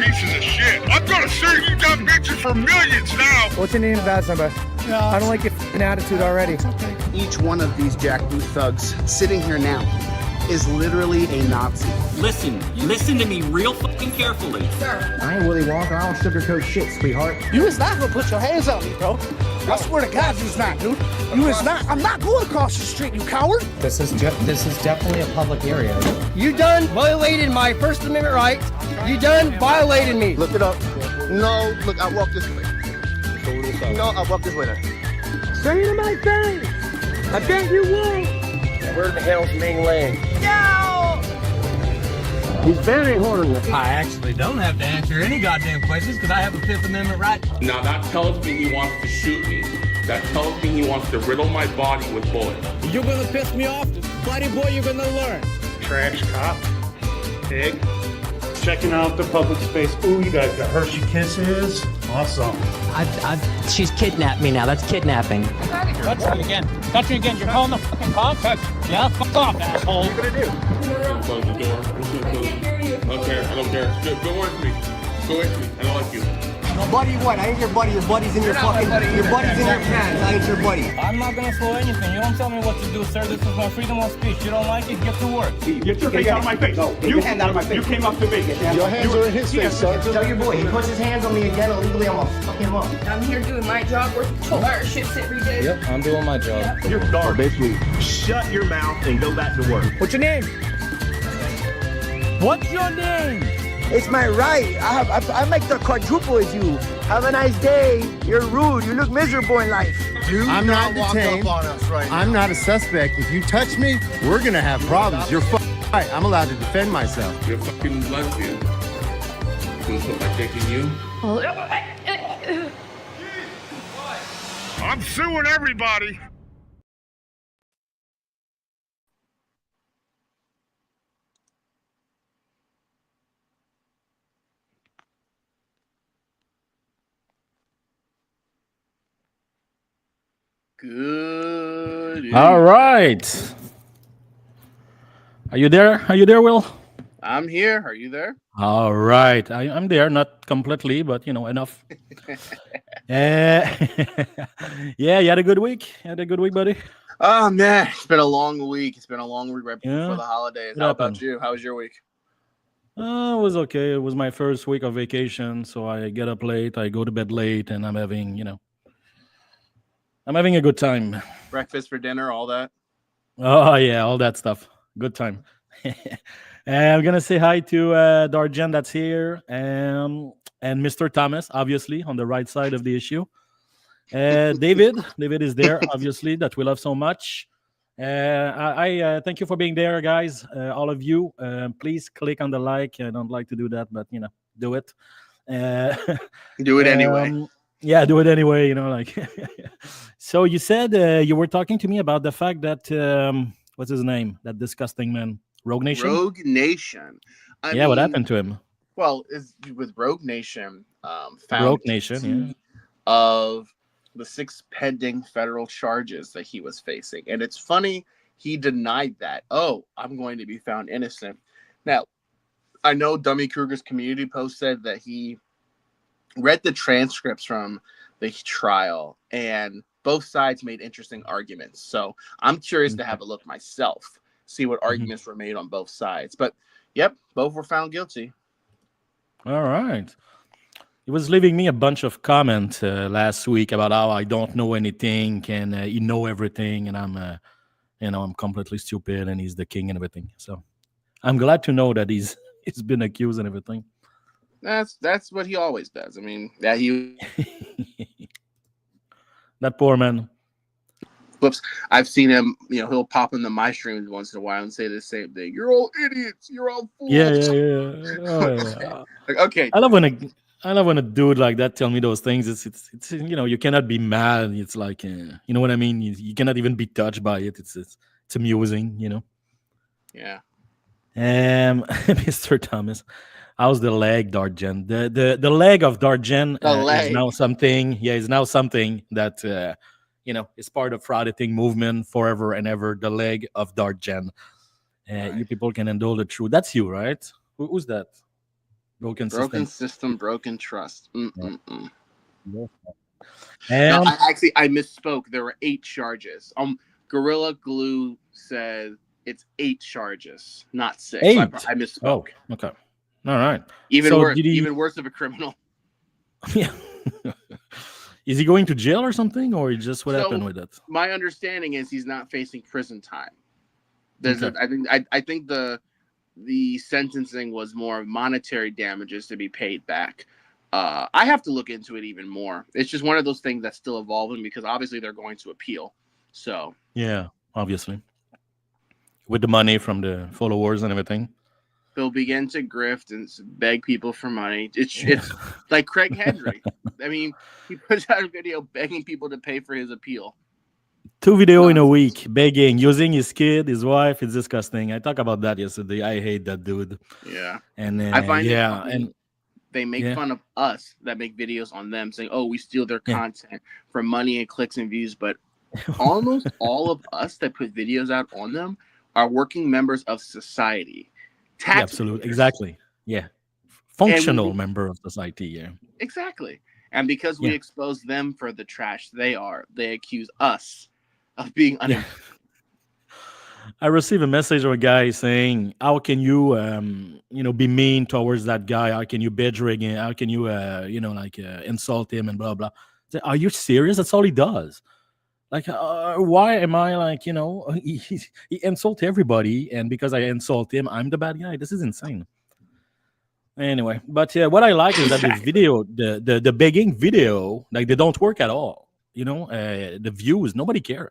pieces of shit. I'm gonna sue you dumb bitches for millions now. What's your name and badge number? Yeah. I don't like your f***ing attitude already. Okay. Each one of these jackboot thugs sitting here now is literally a Nazi. Listen to me real fucking carefully. Sir. I ain't Willy Wonka. I don't sugarcoat shit, sweetheart. You is not gonna put your hands on me, bro. I swear to God, you's not, dude. You is not. I'm not going across the street, you coward. This is definitely a public area. You done violated my First Amendment rights. You done violated me. Look it up. No, look, I walk this way. No, I walk this way now. Say it in my face. I bet you won't. Where the hell's Ming Lane? He's very horny. I actually don't have to answer any goddamn questions because I have a Fifth Amendment right. Now that tells me he wants to shoot me. That tells me he wants to riddle my body with bullets. You're gonna piss me off, buddy boy. You're gonna learn. Trash cop, pig, checking out the public space. Ooh, you guys got Hershey Kisses. Awesome. She's kidnapped me now. That's kidnapping. Touch me again. Touch me again. You're calling the fucking cops? Yeah, fuck off, asshole. What are you gonna do? Close the door. I don't care. I don't care. Go with me. Go with me. I don't like you. Buddy, what? I ain't your buddy. Your buddy's in your fucking. Your buddy's in your pants. I ain't your buddy. I'm not gonna slow anything. You don't tell me what to do, sir. This is my freedom of speech. You don't like it? Get to work. Get your face out of my face. No, get your hand out of my face. You came up to me. Your hands are in his face, son. Tell your boy. He puts his hands on me again illegally. I'm gonna fuck him up. I'm here doing my job. We're patrol our shifts every day. Yep, I'm doing my job. You're dark. Basically, shut your mouth and go back to work. What's your name? What's your name? It's my right. I make the quadruple as you. Have a nice day. You're rude. You look miserable in life. I'm not detained. I'm not a suspect. If you touch me, we're gonna have problems. You're right. I'm allowed to defend myself. You're a fucking lesbian. You gonna put my dick in you? I'm suing everybody. Good. All right. Are you there? Are you there, Will? I'm here. Are you there? All right. I'm there, not completely, but enough. Yeah, you had a good week? You had a good week, buddy? Oh man, it's been a long week. It's been a long week right before Yeah. the holidays. What How happened? about you? How was your week? It was okay. It was my first week of vacation, so I get up late, I go to bed late, and I'm having a good time. Breakfast for dinner, all that. Oh, yeah, all that stuff. Good time. And I'm going to say hi to Darjen that's here, and Mr. Thomas, obviously, on the right side of the issue. David is there, obviously, that we love so much. I thank you for being there, guys. All of you, please click on the like. I don't like to do that, but, do it. Do it anyway. Yeah, do it anyway, So you said you were talking to me about the fact that, what's his name? That disgusting man. Rogue Nation? Rogue Nation. I What mean, happened to him? Well, with Rogue Nation, found Rogue Nation, yeah. of the 6 pending federal charges that he was facing. And it's funny, he denied that. Oh, I'm going to be found innocent. Now, I know Dummy Kruger's community post said that he read the transcripts from the trial and both sides made interesting arguments. So I'm curious to have a look myself, see what arguments were made on both sides. But yep, both were found guilty. All right. He was leaving me a bunch of comments last week about how I don't know anything and he know everything, and I'm completely stupid and he's the king and everything. So I'm glad to know that he's been accused and everything. That's what he always does. I mean, that he that poor man. Whoops. I've seen him, he'll pop into my streams once in a while and say the same thing. You're all idiots. You're all fools. Yeah. Oh, yeah. Like, okay. I love when a dude like that tell me those things. It's you cannot be mad. It's like you know what I mean. You cannot even be touched by it. It's amusing, Yeah. Mr. Thomas, how's the leg, Darjen? The leg of Darjen is now something. Yeah, is now something that is part of frauditing movement forever and ever. The leg of Darjen. Right. You people can handle the truth. That's you, right? Who's that? Broken system, broken trust. Mm-mm-mm. Yeah. No, And I misspoke. There were 8 charges. Gorilla Glue said it's 8 charges, not 6. 8. I misspoke. Oh, okay. All right. Even So worse. did he- Even worse of a criminal. Yeah. Is he going to jail or something, or just what So, happened with it? My understanding is he's not facing prison time. Okay. I think the sentencing was more monetary damages to be paid back. I have to look into it even more. It's just one of those things that's still evolving because obviously they're going to appeal. So Yeah, obviously. With the money from the followers and everything. they'll begin to grift and beg people for money. It's like Craig Henry. I mean, he puts out a video begging people to pay for his appeal. 2 videos in a week, begging, using his kid, his wife. It's disgusting. I talked about that yesterday. I hate that dude. Yeah. And I find it funny. and they make fun of us that make videos on them saying, oh, we steal their content for money and clicks and views. But almost all of us that put videos out on them are working members of society. Absolutely. Exactly. Yeah. Functional member of society. Yeah. Exactly. And because we expose them for the trash they accuse us of being I received a message from a guy saying, how can you, be mean towards that guy? How can you bedrig him? How can you, insult him and blah, blah. Say, are you serious? That's all he does. Like, why am I like, he insults everybody. And because I insult him, I'm the bad guy. This is insane. Anyway, but what I like is that the video, the begging video, like they don't work at all. The views, nobody care.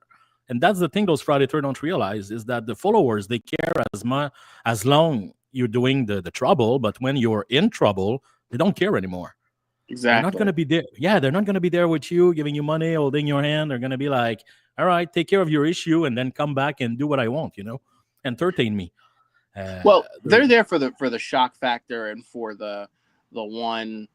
And that's the thing those frauditors don't realize is that the followers, they care as long you're doing the trouble, but when you're in trouble, they don't care anymore. Exactly. They're not going to be there. Yeah, they're not going to be there with you, giving you money, holding your hand. They're going to be like, all right, take care of your issue and then come back and do what I want, entertain me. Well, they're there for the shock factor and for the one,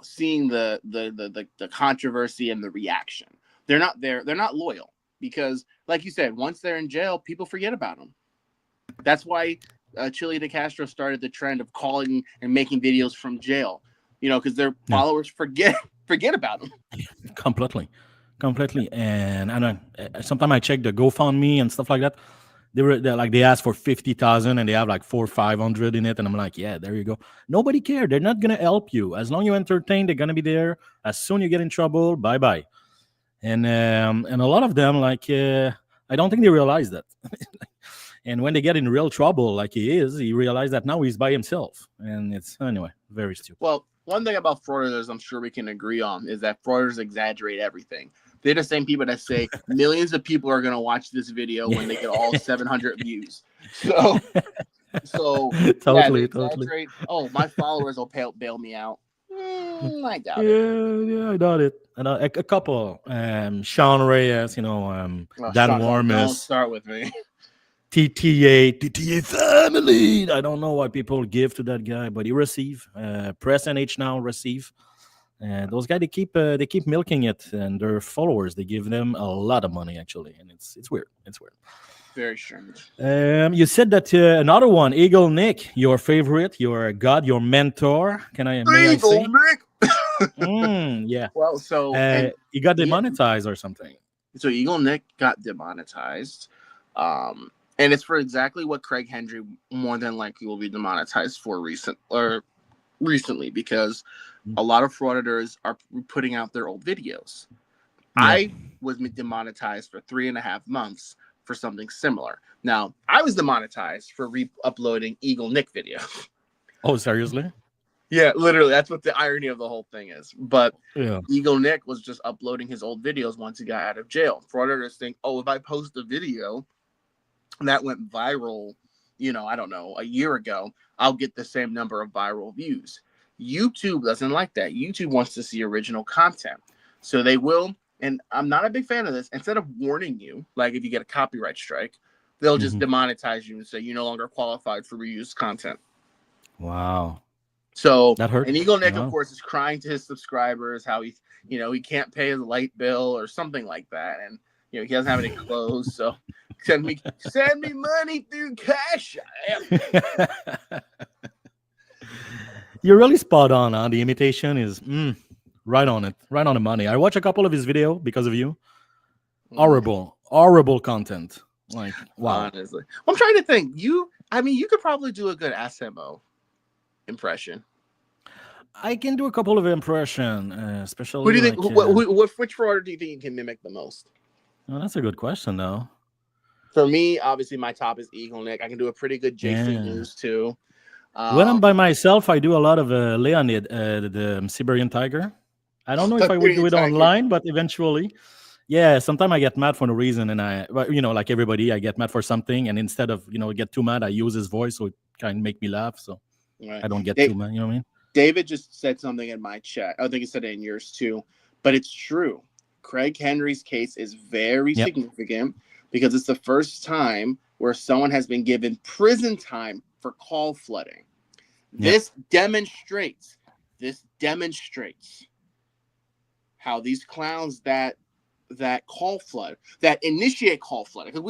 seeing the controversy and the reaction. They're not there. They're not loyal because, like you said, once they're in jail, people forget about them. That's why Chili De Castro started the trend of calling and making videos from jail. Because their followers forget about them. Completely. And sometimes I check the GoFundMe and stuff like that. They ask for 50,000 and they have like 400 or 500 in it, and I'm like, yeah, there you go. Nobody cares. They're not gonna help you as long you entertain. They're gonna be there. As soon you get in trouble, bye bye. And a lot of them, I don't think they realize that. And when they get in real trouble, like he realized that now he's by himself, and it's anyway very stupid. Well, one thing about frauditors, I'm sure we can agree on, is that frauditors exaggerate everything. They're the same people that say millions of people are going to watch this video when they get all 700 views. So totally. Oh, my followers will bail me out. I doubt it. Yeah, I doubt it. And a couple, Sean Reyes, Dan Warmus. Don't start with me. TTA family. I don't know why people give to that guy, but he receive. Press NH now receive. Those guys, they keep milking it, and their followers, they give them a lot of money actually, and it's weird. It's weird. Very strange. You said that another one, Eagle Nick, your favorite, your god, your mentor. May I say? Nick. Yeah. Well, so he got demonetized or something. So Eagle Nick got demonetized, and it's for exactly what Craig Henry more than likely will be demonetized for recently, because a lot of frauditors are putting out their old videos. Yeah. I was demonetized for 3.5 months for something similar. Now, I was demonetized for re-uploading Eagle Nick videos. Oh, seriously? Yeah, literally. That's what the irony of the whole thing is. But yeah. Eagle Nick was just uploading his old videos once he got out of jail. Frauditors think, oh, if I post a video that went viral, I don't know, a year ago, I'll get the same number of viral views. YouTube doesn't like that. YouTube wants to see original content. So they will, and I'm not a big fan of this, instead of warning you, like if you get a copyright strike, they'll just demonetize you and say you're no longer qualified for reused content. Wow. So that hurt. And Eagle Nick, of course, is crying to his subscribers how he can't pay his light bill or something like that. And he doesn't have any clothes, so send me money through Cash App. You're really spot on. Huh? The imitation is right on it, right on the money. I watched a couple of his video because of you. Horrible content. Like, wow. Honestly, I'm trying to think. You could probably do a good SMO impression. I can do a couple of impression, especially. Who do you think? Like, Which frauder do you think you can mimic the most? Oh, that's a good question, though. For me, obviously, my top is Eagle Nick. I can do a pretty good JC News too. When I'm by myself, I do a lot of Leonid, the Siberian Tiger. I don't know if I would do it online, but eventually, yeah. Sometimes I get mad for no reason, and like everybody, I get mad for something, and instead of get too mad, I use his voice, so it kind of make me laugh. So I don't get too mad. You know what I mean? David just said something in my chat. I think he said it in yours too, but it's true. Craig Henry's case is very significant because it's the first time where someone has been given prison time for call flooding. This demonstrates how these clowns that call flood, that initiate call flooding, because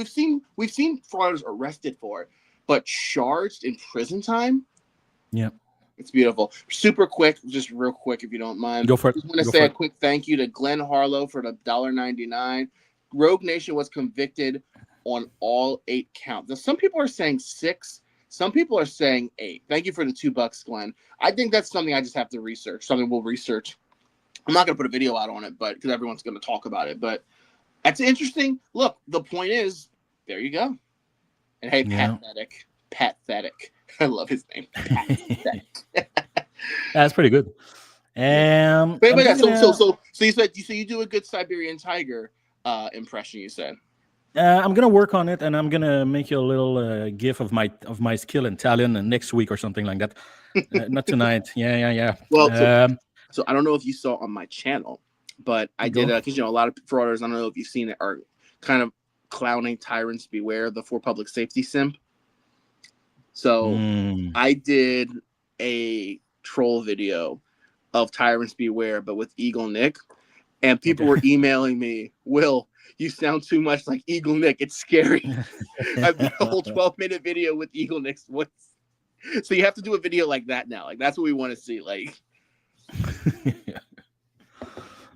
we've seen frauders arrested for it, but charged in prison time. Yeah. It's beautiful. Super quick, just real quick, if you don't mind. Go for it. I just want to say a quick thank you to Glenn Harlow for the $1.99. Rogue Nation was convicted on all 8 counts. Now, some people are saying 6. Some people are saying 8. Thank you for the $2, Glenn. I think that's something I just have to research. Something we'll research. I'm not going to put a video out on it, but because everyone's going to talk about it. But that's interesting. Look, the point is, there you go. And hey, Pathetic. I love his name. That's pretty good. So you said you do a good Siberian Tiger impression. You said. I'm gonna work on it, and I'm gonna make you a little gif of my skill in Italian next week or something like that. Not tonight. Yeah. Well, so I don't know if you saw on my channel, but I did because a lot of frauders, I don't know if you've seen it, are kind of clowning Tyrants Beware, the for public safety simp. So I did a troll video of Tyrants Beware, but with Eagle Nick, and people were emailing me, Will, you sound too much like Eagle Nick. It's scary. I've done a whole 12-minute video with Eagle Nick's voice. So you have to do a video like that now. Like, that's what we want to see. Like,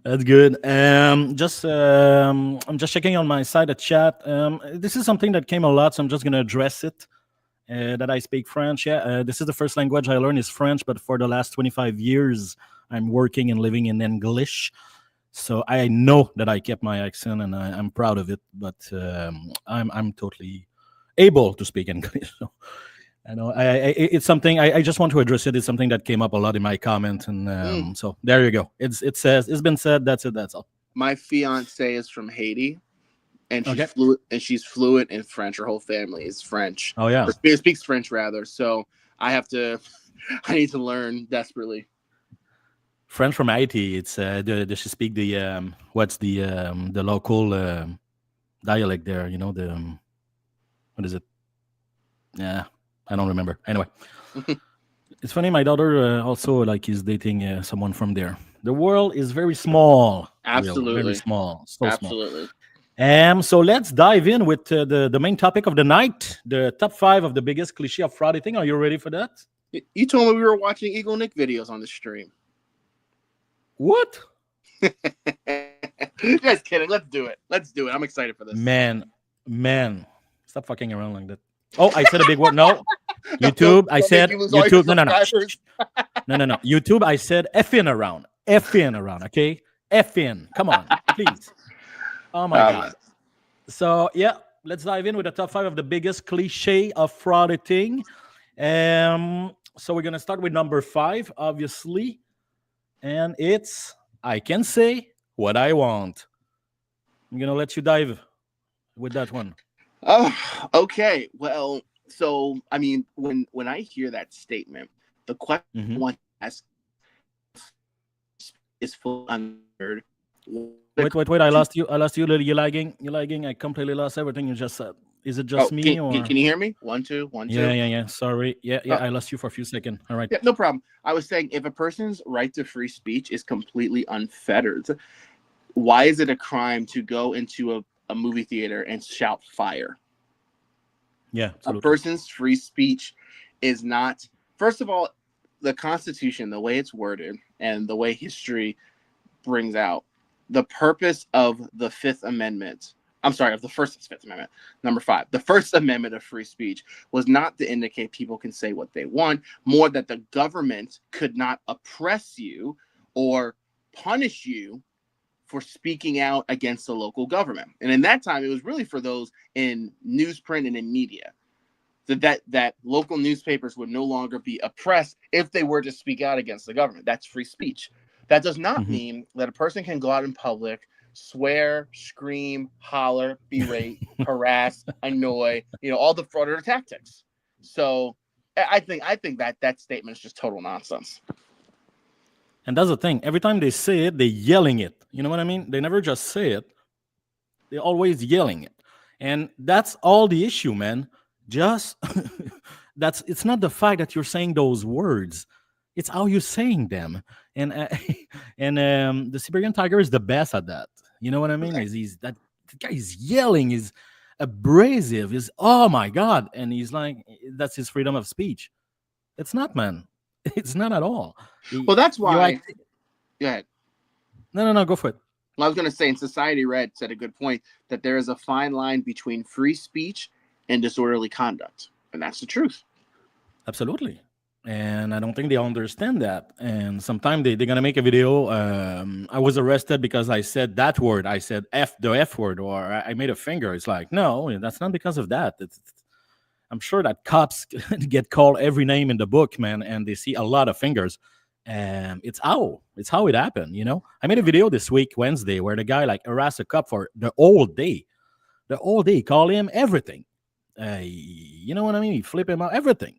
that's good. I'm just checking on my side of chat. This is something that came a lot, so I'm just gonna address it. That I speak French. This is the first language I learned is French, but for the last 25 years, I'm working and living in English. So I know that I kept my accent, and I'm proud of it. But I'm totally able to speak English. So I know it's something I just want to address it. It's something that came up a lot in my comment, and so there you go. It's been said. That's it. That's all. My fiance is from Haiti. And she's fluent in French. Her whole family is French. Oh yeah, or speaks French rather. So I need to learn desperately. French from Haiti. It's does she speak the what's the local dialect there? What is it? Yeah, I don't remember. Anyway, it's funny. My daughter also is dating someone from there. The world is very small. Absolutely, very small. So absolutely. Small. So let's dive in with the main topic of the night, the top 5 of the biggest cliché of frauditing. Are you ready for that? You told me we were watching Eagle Nick videos on the stream. What? Just kidding. Let's do it. I'm excited for this. Man, stop fucking around like that. Oh, I said a big word. No, YouTube. I said YouTube. No. YouTube. I said effing around. Okay, effing. Come on, please. Oh my God. So yeah, let's dive in with the top 5 of the biggest cliché of frauditing. So we're gonna start with number 5, obviously, and it's I can say what I want. I'm gonna let you dive with that one. Oh, okay. Well, so I mean, when I hear that statement, the question I want to ask is full unheard. Wait! I lost you. You're lagging. I completely lost everything you just said. Is it just me? Can you hear me? 1 2 1 2. Yeah. Sorry. Yeah. I lost you for a few seconds. All right. Yeah, no problem. I was saying, if a person's right to free speech is completely unfettered, why is it a crime to go into a movie theater and shout fire? Yeah, absolutely. A person's free speech is not. First of all, the Constitution, the way it's worded, and the way history brings out the purpose of the Fifth Amendment. I'm sorry, of the Fifth Amendment. Number 5, the First Amendment of free speech was not to indicate people can say what they want, more that the government could not oppress you or punish you for speaking out against the local government. And in that time, it was really for those in newsprint and in media. That local newspapers would no longer be oppressed if they were to speak out against the government. That's free speech. That does not mean that a person can go out in public, swear, scream, holler, berate, harass, annoy, all the fraudulent tactics. So I think that statement is just total nonsense. And that's the thing. Every time they say it, they're yelling it. You know what I mean? They never just say it. They're always yelling it. And that's all the issue, man. Just it's not the fact that you're saying those words. It's how you're saying them. And the Siberian Tiger is the best at that. You know what I mean? The guy is yelling, is abrasive, is oh my God. And he's like, that's his freedom of speech. It's not, man. It's not at all. Well, that's why. Go ahead. No, go for it. Well, I was going to say, in Society Red said a good point that there is a fine line between free speech and disorderly conduct. And that's the truth. Absolutely. And I don't think they understand that. And sometimes they're going to make a video. I was arrested because I said that word. I said the F word, or I made a finger. It's like, no, that's not because of that. I'm sure that cops get called every name in the book, man, and they see a lot of fingers. It's how it happened, I made a video this week, Wednesday, where the guy harassed a cop for the whole day. Call him everything. You know what I mean? He flip him out, everything.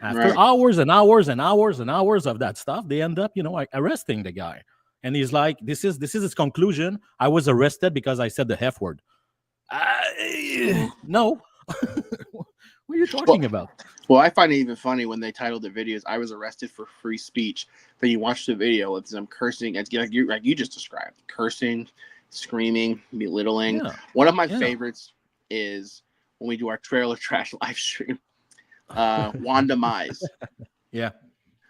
After hours and hours and hours and hours of that stuff, they end up, arresting the guy. And he's like, this is his conclusion. I was arrested because I said the F word. No. What are you talking about? Well, I find it even funny when they titled the videos, I was arrested for free speech. Then you watch the video with them cursing, like you just described, cursing, screaming, belittling. Yeah. One of my favorites is when we do our trailer trash live stream, Wanda Mize. Yeah.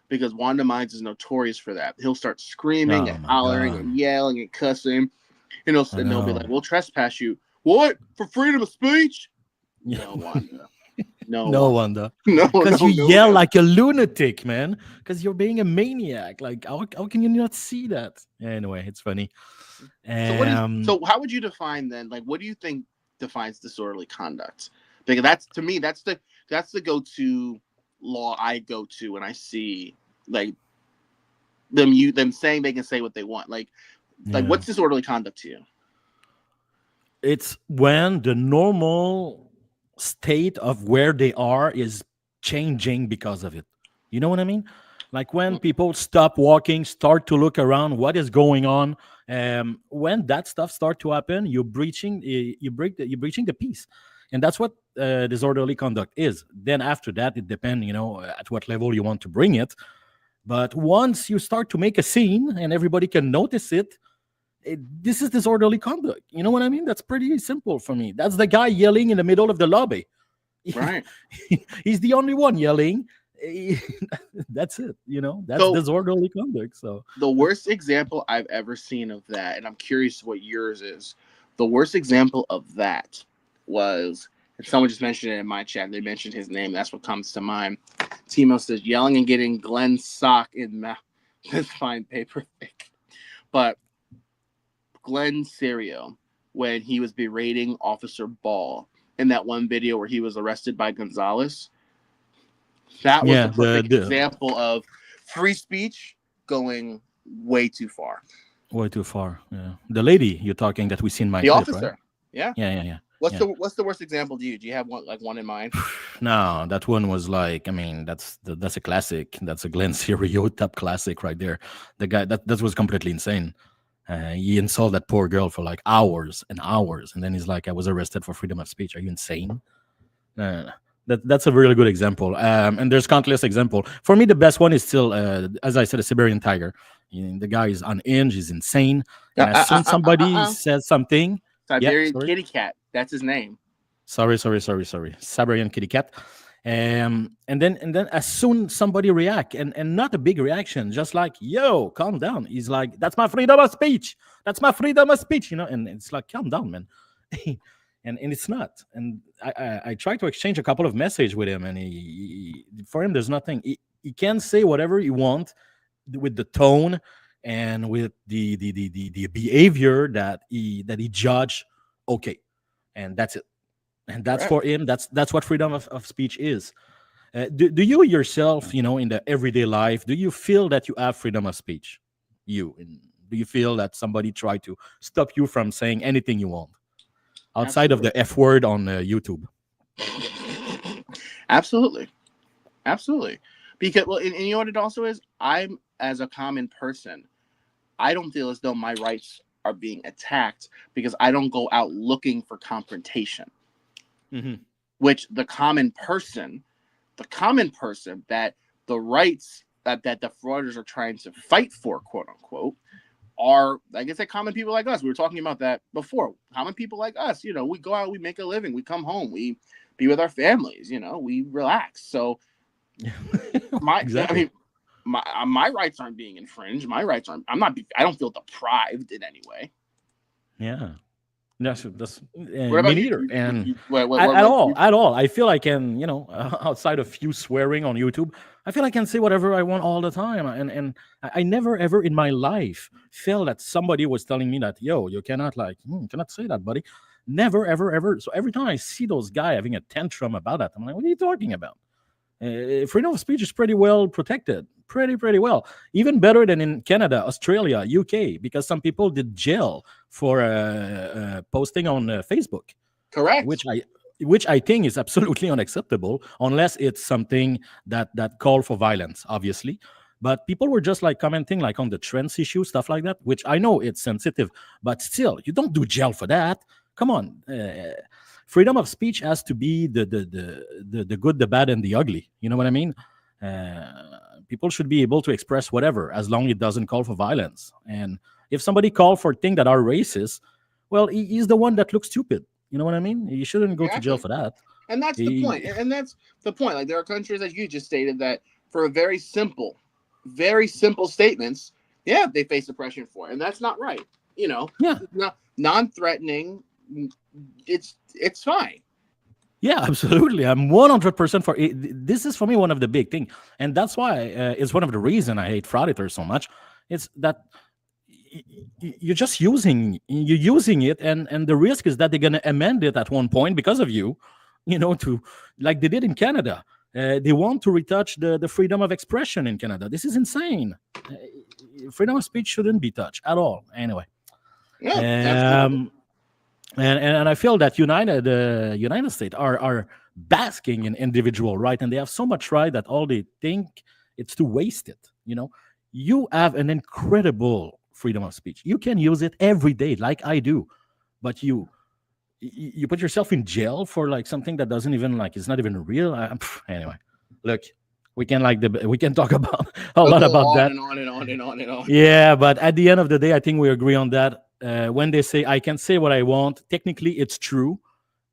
Because Wanda Mize is notorious for that. He'll start screaming and hollering and yelling and cussing. And they'll be like, we'll trespass you. What? For freedom of speech? No, Wanda. No wonder. No, because you yell like a lunatic, man. Because you're being a maniac. Like, how can you not see that? Anyway, it's funny. So how would you define then? Like, what do you think defines disorderly conduct? Because that's the go-to law I go to when I see like them saying they can say what they want. Like what's disorderly conduct to you? It's when the normal state of where they are is changing because of it. You know what I mean? Like when people stop walking, start to look around, what is going on? When that stuff start to happen, you're breaching the peace, and that's what disorderly conduct is. Then after that, it depends, at what level you want to bring it. But once you start to make a scene and everybody can notice it, this is disorderly conduct. You know what I mean? That's pretty simple for me. That's the guy yelling in the middle of the lobby. Right. He's the only one yelling. That's it. That's disorderly conduct. So the worst example I've ever seen of that, and I'm curious what yours is. The worst example of that was, and someone just mentioned it in my chat. They mentioned his name. That's what comes to mind. Timo says, yelling and getting Glenn's sock in mouth is fine paper thick. But Glenn Serio, when he was berating Officer Ball in that one video where he was arrested by Gonzalez, that was a perfect example of free speech going way too far. Way too far. Yeah. The lady you're talking that we seen my the clip, officer. Right? Yeah. Yeah. What's the worst example to you? Do you have one in mind? No, that one was like, that's a classic. That's a Glenn Serio top classic right there. The guy that was completely insane. He insulted that poor girl for like hours and hours, and then he's like, I was arrested for freedom of speech. Are you insane? That's a really good example. And there's countless examples. For me, the best one is still, as I said, a Siberian Tiger. The guy is unhinged, he's insane. And as soon as somebody says something, Siberian kitty cat. That's his name. Sorry. Siberian kitty cat. And then as soon somebody react, and not a big reaction, just like, yo, calm down. He's like, that's my freedom of speech. That's my freedom of speech, and it's like, calm down, man. and it's not. And I tried to exchange a couple of messages with him, and he for him there's nothing. He can say whatever he want with the tone and with the behavior that he judge okay, and that's it. And that's Right. for him, that's what freedom of speech is. Do you yourself, in the everyday life, do you feel that you have freedom of speech? Do you feel that somebody tried to stop you from saying anything you want outside of the F word on YouTube? Absolutely. Because, well, and you know what it also is? I'm, as a common person, I don't feel as though my rights are being attacked because I don't go out looking for confrontation. Mm-hmm. Which the common person that the rights that the fraudsters are trying to fight for, quote unquote, are, like I said, common people like us. We were talking about that before. Common people like us, we go out, we make a living, we come home, we be with our families, we relax. So Exactly. my rights aren't being infringed. My rights aren't. I don't feel deprived in any way. Yeah. That's What me about neither. you? And What at all, you- at all. I feel I can, outside of few swearing on YouTube, I feel I can say whatever I want all the time. And I never ever in my life felt that somebody was telling me that, yo, you cannot cannot say that, buddy. Never, ever, ever. So every time I see those guys having a tantrum about that, I'm like, what are you talking about? Freedom of speech is pretty well protected, pretty well, even better than in Canada, Australia, UK, because some people did jail for posting on Facebook. Correct. Which I think is absolutely unacceptable, unless it's something that call for violence, obviously. But people were just like commenting like on the trans issue, stuff like that, which I know it's sensitive, but still, you don't do jail for that. Come on. Freedom of speech has to be the good, the bad, and the ugly. You know what I mean? People should be able to express whatever, as long as it doesn't call for violence. And if somebody call for things that are racist, well, he's the one that looks stupid. You know what I mean? He shouldn't go to jail for that. And that's the point. And that's the point. Like, there are countries, as you just stated, that for very simple statements, yeah, they face oppression for it. And that's not right. Yeah. Non-threatening, it's fine. Yeah, absolutely. I'm 100% for it. This is for me one of the big things, and that's why it's one of the reasons I hate frauditors so much. It's that you're just using it, and the risk is that they're gonna amend it at one point because of you, to like they did in Canada. They want to retouch the freedom of expression in Canada. This is insane. Freedom of speech shouldn't be touched at all. Anyway. Yeah, and I feel that United States are basking in individual right, and they have so much right that all they think it's to waste it. You have an incredible freedom of speech. You can use it every day, like I do, but you put yourself in jail for like something that doesn't even it's not even real. Anyway, look, we can talk about a lot about that. And on. Yeah, but at the end of the day, I think we agree on that. When they say I can say what I want, technically it's true,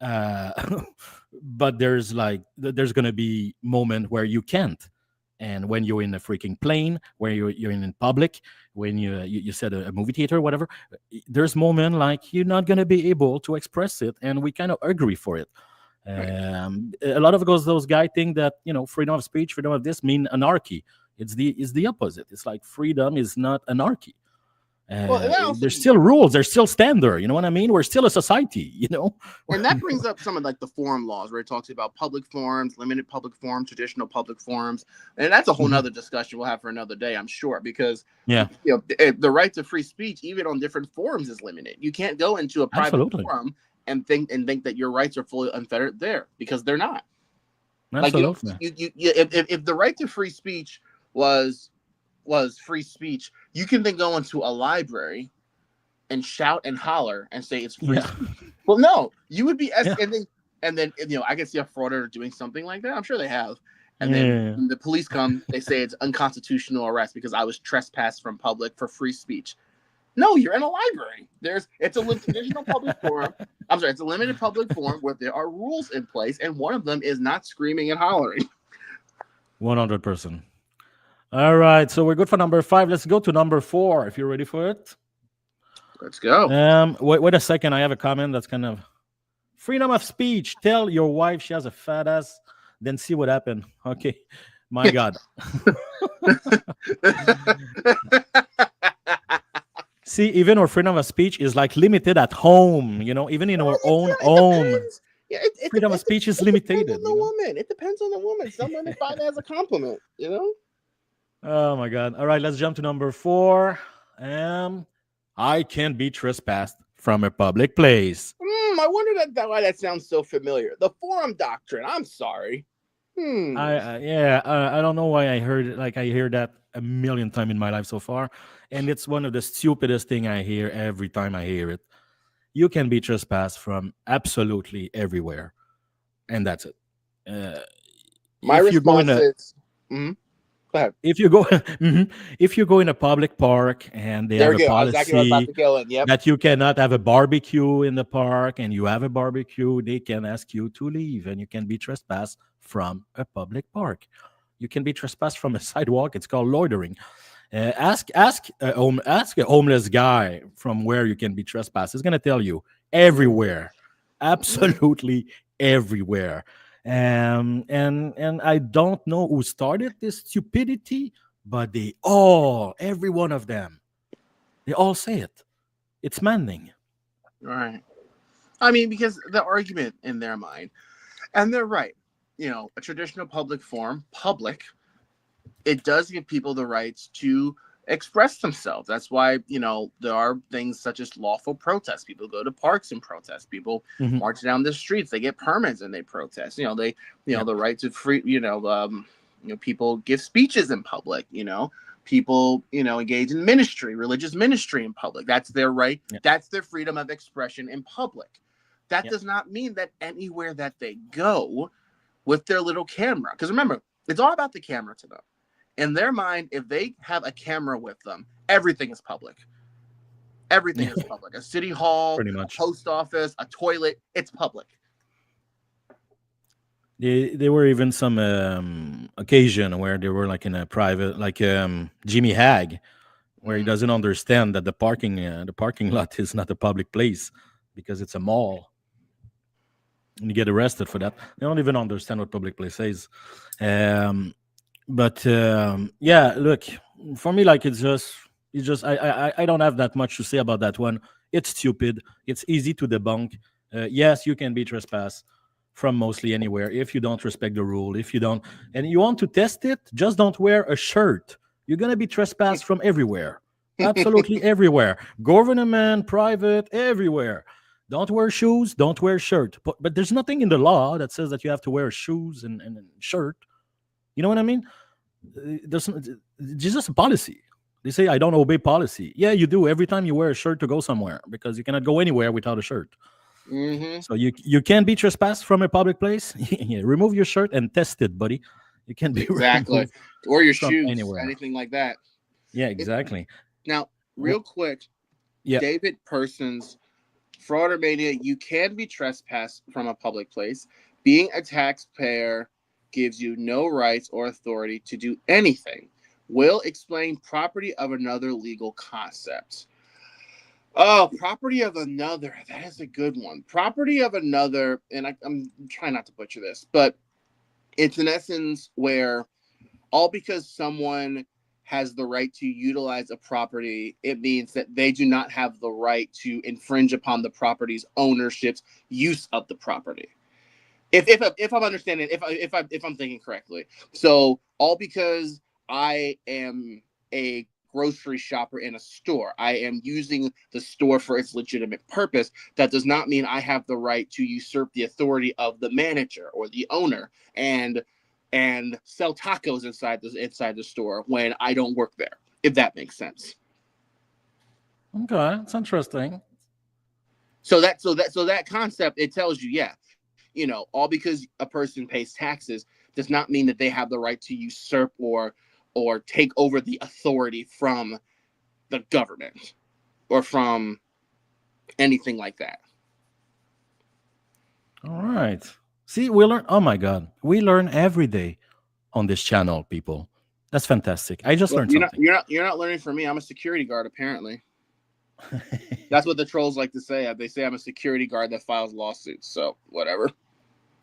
but there's gonna be moment where you can't, and when you're in a freaking plane, where you're in public, when you said a movie theater, whatever, there's moment like you're not gonna be able to express it, and we kind of agree for it. A lot of those guys think that freedom of speech, freedom of this mean anarchy. It's the opposite. It's like freedom is not anarchy. There's still rules, there's still standard. You know what I mean? We're still a society. And that brings up some of like the forum laws where it talks about public forums, limited public forums, traditional public forums, and that's a whole nother discussion we'll have for another day, I'm sure, because the right to free speech, even on different forums, is limited. You can't go into a private forum and think that your rights are fully unfettered there, because they're not. Absolutely. Like if the right to free speech was free speech, you can then go into a library and shout and holler and say it's free speech. Well, no, you would be and then I can see a frauditor doing something like that. I'm sure they have. And then when the police come, they say it's unconstitutional arrest because I was trespassed from public for free speech. No, you're in a library. It's a traditional public forum. I'm sorry, it's a limited public forum where there are rules in place, and one of them is not screaming and hollering. 100%. All right, so we're good for number 5. Let's go to number 4. If you're ready for it. Let's go. Wait a second. I have a comment that's kind of freedom of speech. Tell your wife she has a fat ass, then see what happened. Okay, my God. See, even our freedom of speech is like limited at home. Even in our own home. Yeah, freedom of speech is limited. It depends on the woman. It depends on the woman. Some women find that as a compliment. Oh my God! All right, let's jump to number 4. I can be trespassed from a public place. I wonder why that sounds so familiar. The forum doctrine. I'm sorry. I don't know why I heard it. Like I hear that a million times in my life so far, and it's one of the stupidest thing I hear every time I hear it. You can be trespassed from absolutely everywhere, and that's it. My response is. Go ahead. If you go in a public park and they have a policy that you cannot have a barbecue in the park, and you have a barbecue, they can ask you to leave, and you can be trespassed from a public park. You can be trespassed from a sidewalk. It's called loitering. Ask a homeless guy from where you can be trespassed. He's gonna tell you everywhere, absolutely everywhere. And I don't know who started this stupidity, but every one of them, they all say it. It's maddening. Right. I mean, because the argument in their mind, and they're right, a traditional public forum, it does give people the rights to express themselves. That's why, there are things such as lawful protests. People go to parks and protest. People march down the streets. They get permits and they protest. The right to free, people give speeches in public, people, engage in ministry, religious ministry in public. That's their right. Yeah. That's their freedom of expression in public. That does not mean that anywhere that they go with their little camera, because remember, it's all about the camera to them. In their mind, if they have a camera with them, everything is public. Everything is public. A city hall, a post office, a toilet, it's public. There were even some occasion where they were like in a private, like Jimmy Hag, where he doesn't understand that the parking lot is not a public place because it's a mall. And you get arrested for that. They don't even understand what public place is. But look, for me, like it's just I don't have that much to say about that one. It's stupid. It's easy to debunk. Yes, you can be trespassed from mostly anywhere if you don't respect the rule. If you don't, and you want to test it, just don't wear a shirt. You're gonna be trespassed from everywhere, absolutely everywhere. Government, private, everywhere. Don't wear shoes. Don't wear shirt. But there's nothing in the law that says that you have to wear shoes and shirt. You know what I mean? There's just a policy. They say, I don't obey policy. Yeah, you do. Every time you wear a shirt to go somewhere, because you cannot go anywhere without a shirt. So you can't be trespassed from a public place. Remove your shirt and test it, buddy. You can't be exactly. Or your shoes, anywhere. Anything like that. Yeah, exactly. Now, real quick, David Persons, Frauditor Mania, you can be trespassed from a public place. Being a taxpayer gives you no rights or authority to do anything. Will explain property of another legal concept. Oh, property of another. That is a good one. Property of another, and I'm trying not to butcher this, but it's in essence where all because someone has the right to utilize a property, it means that they do not have the right to infringe upon the property's ownership's use of the property. If I'm understanding, if I'm thinking correctly, so all because I am a grocery shopper in a store, I am using the store for its legitimate purpose. That does not mean I have the right to usurp the authority of the manager or the owner and sell tacos inside the store when I don't work there. If that makes sense. Okay, that's interesting. So that concept, it tells you, all because a person pays taxes does not mean that they have the right to usurp or take over the authority from the government or from anything like that. All right. See, we learn. Oh my God, we learn every day on this channel, people. That's fantastic. I just learned something. You're not learning from me. I'm a security guard, apparently. That's what the trolls like to say. They say I'm a security guard that files lawsuits. So whatever.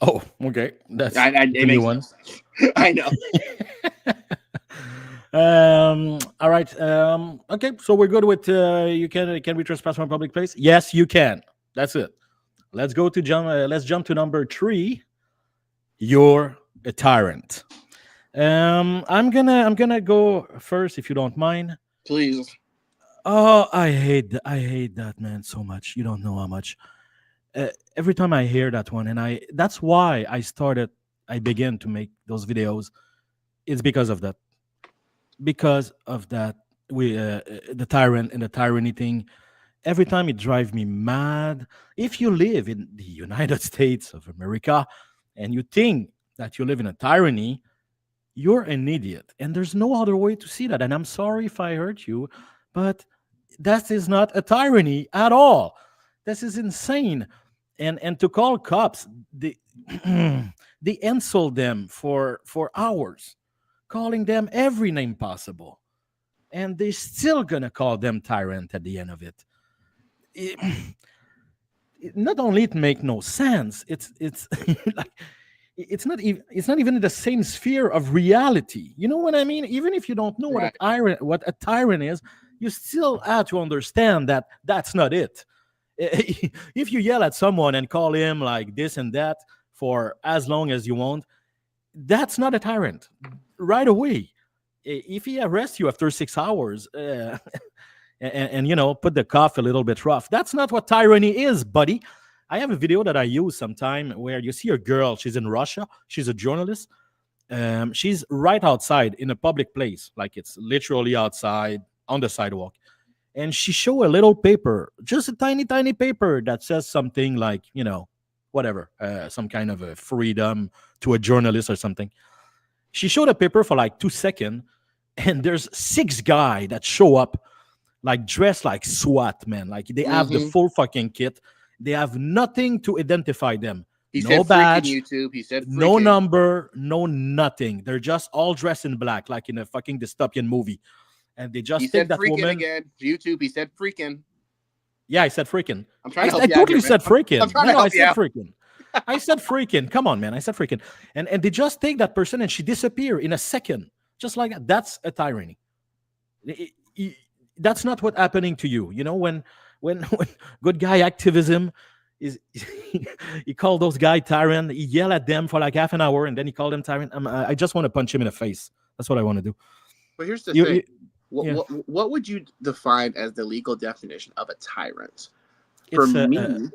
Oh, okay. That's it the makes new no one. sense. I know. All right. Okay. So we're good with can we trespass from a public place? Yes, you can. That's it. Let's go to let's jump to number 3. You're a tyrant. I'm gonna go first if you don't mind. Please. Oh, I hate that, man, so much. You don't know how much. Every time I hear that one, and that's why I began to make those videos. It's because of that. Because of that, the tyrant and the tyranny thing. Every time it drives me mad. If you live in the United States of America and you think that you live in a tyranny, you're an idiot. And there's no other way to see that. And I'm sorry if I hurt you, but that is not a tyranny at all. This is insane. And to call cops, they insult them for hours, calling them every name possible. And they're still gonna call them tyrant at the end of it. Not only it make no sense, it's like it's not even in the same sphere of reality. You know what I mean? Even if you don't know what a tyrant is, you still have to understand that that's not it. If you yell at someone and call him like this and that for as long as you want, that's not a tyrant right away. If he arrests you after 6 hours and you know, put the cuff a little bit rough, that's not what tyranny is, buddy. I have a video that I use sometime where you see a girl. She's in Russia. She's a journalist. She's right outside in a public place, like it's literally outside on the sidewalk. And she show a little paper, just a tiny, tiny paper that says something like, you know, whatever, some kind of a freedom to a journalist or something. She showed a paper for like 2 seconds, and there's 6 guys that show up, like dressed like SWAT, man. Like they have the full fucking kit. They have nothing to identify them. He no said badge, YouTube. He said no number, no nothing. They're just all dressed in black, like in a fucking dystopian movie. And they just take that woman. Again. YouTube. He said freaking. Yeah, I said freaking. I'm trying to help I you totally out here, said freaking. I'm trying to Yeah, I help you said out. freaking. I said freaking. Come on, man. I said freaking. And they just take that person and she disappear in a second. Just like that. That's a tyranny. That's not what's happening to you. You know, when good guy activism is he called those guys tyrant, he yell at them for like half an hour and then he called them tyrant. I just want to punch him in the face. That's what I want to do. But here's the thing. What would you define as the legal definition of a tyrant? For me,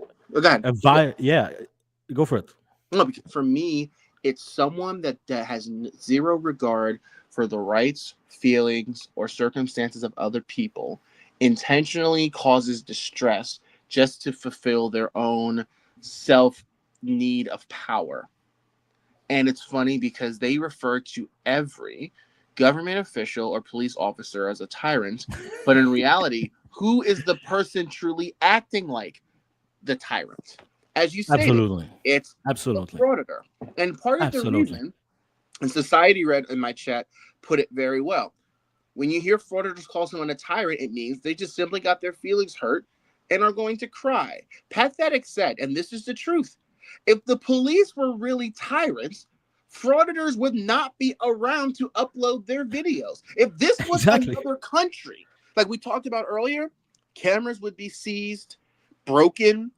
go for it. No, for me, it's someone that has zero regard for the rights, feelings, or circumstances of other people, intentionally causes distress just to fulfill their own self-need of power. And it's funny because they refer to every government official or police officer as a tyrant, but in reality, who is the person truly acting like the tyrant? As you stated, it's absolutely the frauditor. And part of the reason, and Society Red in my chat put it very well, when you hear frauditors call someone a tyrant, it means they just simply got their feelings hurt and are going to cry. Pathetic said, and this is the truth, if the police were really tyrants, frauditors would not be around to upload their videos. If this was another country, like we talked about earlier, cameras would be seized, broken,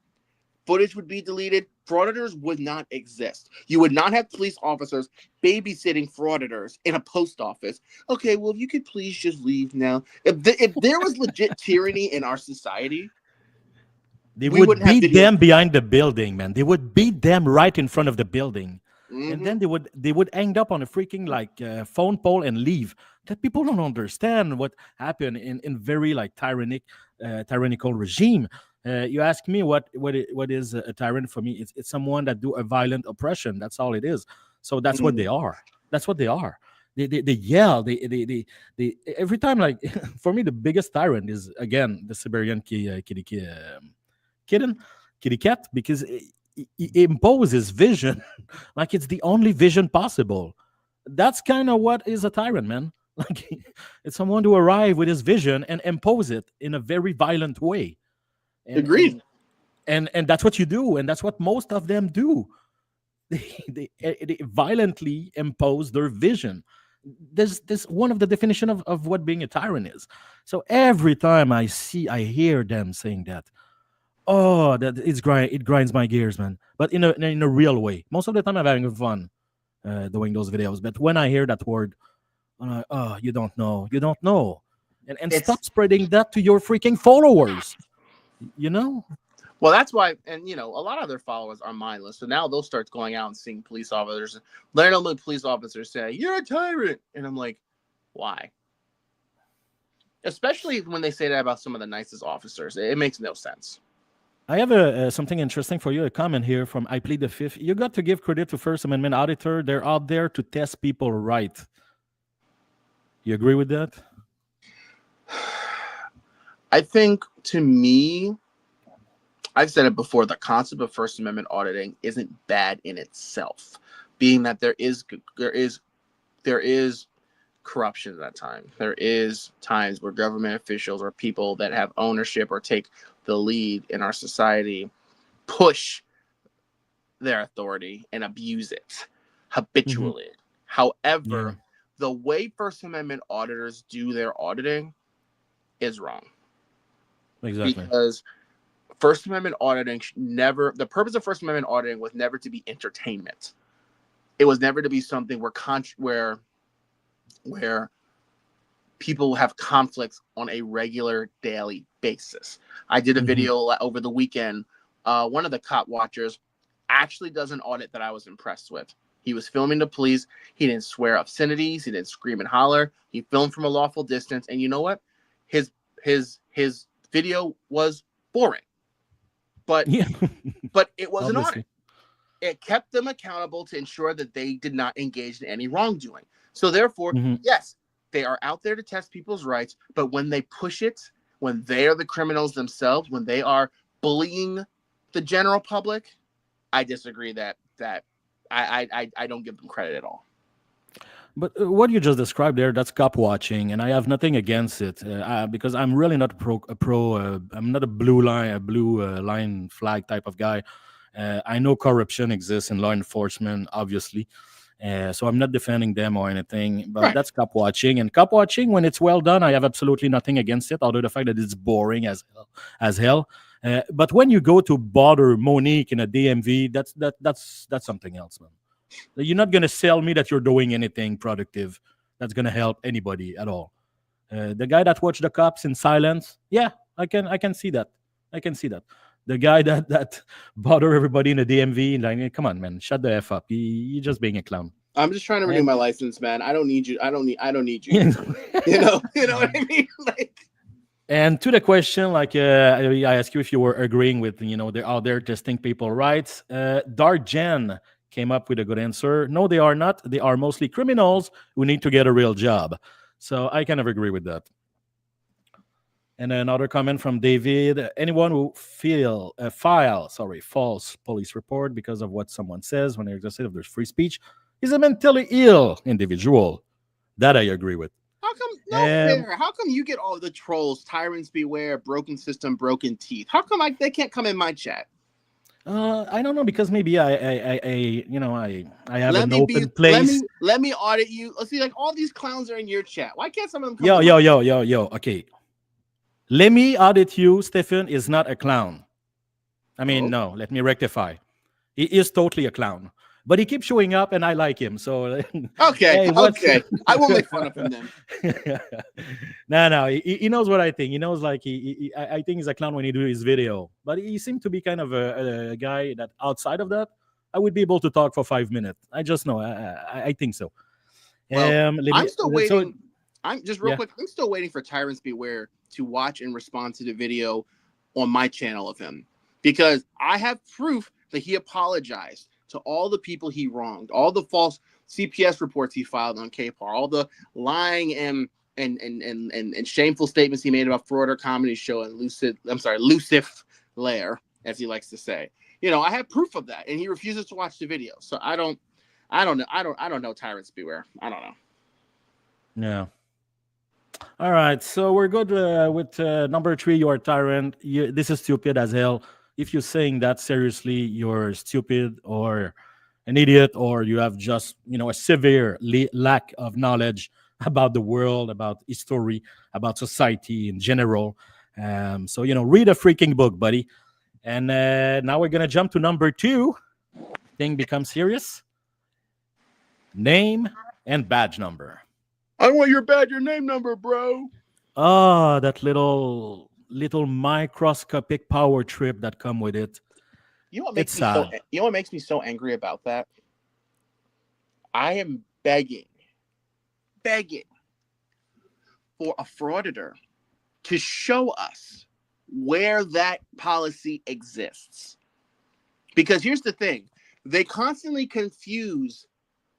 footage would be deleted, frauditors would not exist. You would not have police officers babysitting frauditors in a post office. Okay, well, if you could please just leave now. If there was legit tyranny in our society, they would beat them behind the building, man. They would beat them right in front of the building. And then they would hang up on a freaking like phone pole and leave. That people don't understand what happened in very like tyrannical regime. You ask me what is a tyrant for me? It's someone that do a violent oppression. That's all it is. So that's what they are. That's what they are. They yell. They every time, like, for me, the biggest tyrant is, again, the Siberian kitty cat, because he imposes vision like it's the only vision possible. That's kind of what is a tyrant, man. Like, it's someone to arrive with his vision and impose it in a very violent way. Agreed. And that's what you do, and that's what most of them do. They violently impose their vision. This one of the definition of what being a tyrant is. So every time I hear them saying that, oh, that it grinds my gears, man. But in a real way. Most of the time I'm having fun doing those videos. But when I hear that word, I'm like, oh, you don't know. And stop spreading that to your freaking followers. You know? Well, that's why, and a lot of their followers are mindless. So now they'll start going out and seeing police officers, randomly police officers say, "You're a tyrant," and I'm like, why? Especially when they say that about some of the nicest officers, it makes no sense. I have something interesting for you. A comment here from I Plead the Fifth. You got to give credit to First Amendment auditor. They're out there to test people right. You agree with that? I think, to me, I've said it before, the concept of First Amendment auditing isn't bad in itself, being that there is corruption at that time. There is times where government officials or people that have ownership or take the lead in our society push their authority and abuse it habitually. However, the way First Amendment auditors do their auditing is wrong. Exactly. Because First Amendment auditing the purpose of First Amendment auditing was never to be entertainment. It was never to be something where people have conflicts on a regular daily basis. I did a video over the weekend. One of the cop watchers actually does an audit that I was impressed with. He was filming the police. He didn't swear obscenities. He didn't scream and holler. He filmed from a lawful distance. And you know what? His video was boring. But it was an audit. It kept them accountable to ensure that they did not engage in any wrongdoing. So therefore, yes, they are out there to test people's rights. But when they push it, when they are the criminals themselves, when they are bullying the general public, I disagree that I don't give them credit at all. But what you just described there, that's cop watching, and I have nothing against it because I'm really not I'm not a blue line flag type of guy. I know corruption exists in law enforcement, obviously, so I'm not defending them or anything. But that's cop watching, and cop watching, when it's well done, I have absolutely nothing against it, although the fact that it's boring as hell. But when you go to bother Monique in a DMV, that's something else, man. You're not going to sell me that you're doing anything productive that's going to help anybody at all. The guy that watched the cops in silence, yeah, I can see that. The guy that bother everybody in the DMV, like, come on, man, shut the F up. You're just being a clown. I'm just trying to renew my license, man. I don't need you. I don't need you. you know what I mean? Like. And to the question, like I asked you if you were agreeing with, they're out there testing people rights. Darjen came up with a good answer. No, they are not. They are mostly criminals who need to get a real job. So I kind of agree with that. And another comment from David. Anyone who file false police report because of what someone says when they're just if there's free speech is a mentally ill individual. That I agree with. How come fair? How come you get all the trolls, tyrants beware, broken system, broken teeth? How come they can't come in my chat? I don't know, because maybe I have an open place. Let me audit you. Let's see, like all these clowns are in your chat. Why can't some of them come? Yo. Okay, let me audit you. Stephen is not a clown. I mean, no. Let me rectify. He is totally a clown, but he keeps showing up, and I like him. So okay. I won't make fun of him then. No. He knows what I think. He knows, like, I think he's a clown when he do his video. But he seemed to be kind of a guy that outside of that, I would be able to talk for 5 minutes. I just know. I think so. Well, I'm still waiting. I'm just real quick. I'm still waiting for Tyrants Beware to watch and respond to the video on my channel of him, because I have proof that he apologized to all the people he wronged, all the false CPS reports he filed on KPAR, all the lying and shameful statements he made about Frauditor Comedy Show and Lucif Lair, as he likes to say. You know, I have proof of that, and he refuses to watch the video. So I don't know. Tyrants beware. I don't know. Yeah. All right. So we're good with number 3. You're a tyrant. This is stupid as hell. If you're saying that seriously, you're stupid or an idiot, or you have just, a severe lack of knowledge about the world, about history, about society in general. So, read a freaking book, buddy. And now we're going to jump to number 2. Thing becomes serious. Name and badge number. I want your name number, bro. Oh, that little microscopic power trip that come with it. You know what makes me so angry about that? I am begging for a frauditor to show us where that policy exists. Because here's the thing. They constantly confuse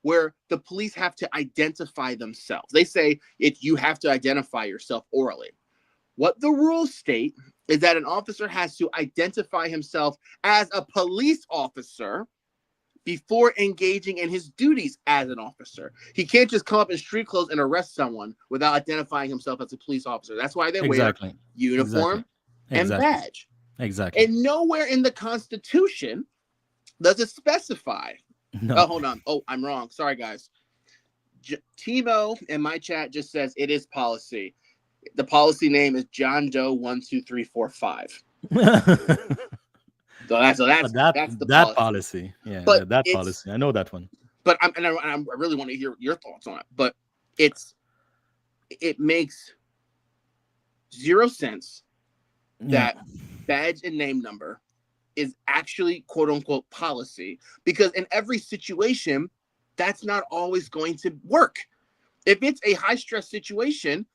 where the police have to identify themselves. They say you have to identify yourself orally. What the rules state is that an officer has to identify himself as a police officer before engaging in his duties as an officer. He can't just come up in street clothes and arrest someone without identifying himself as a police officer. That's why they wear uniform and badge. Exactly. And nowhere in the Constitution does it specify. No. Oh, hold on. Oh, I'm wrong. Sorry, guys. Timo in my chat just says it is policy. The policy name is John Doe 12345. So that's the policy. Yeah, but that policy. I know that one. But I really want to hear your thoughts on it. But it makes zero sense that badge and name number is actually quote unquote policy, because in every situation, that's not always going to work. If it's a high stress situation,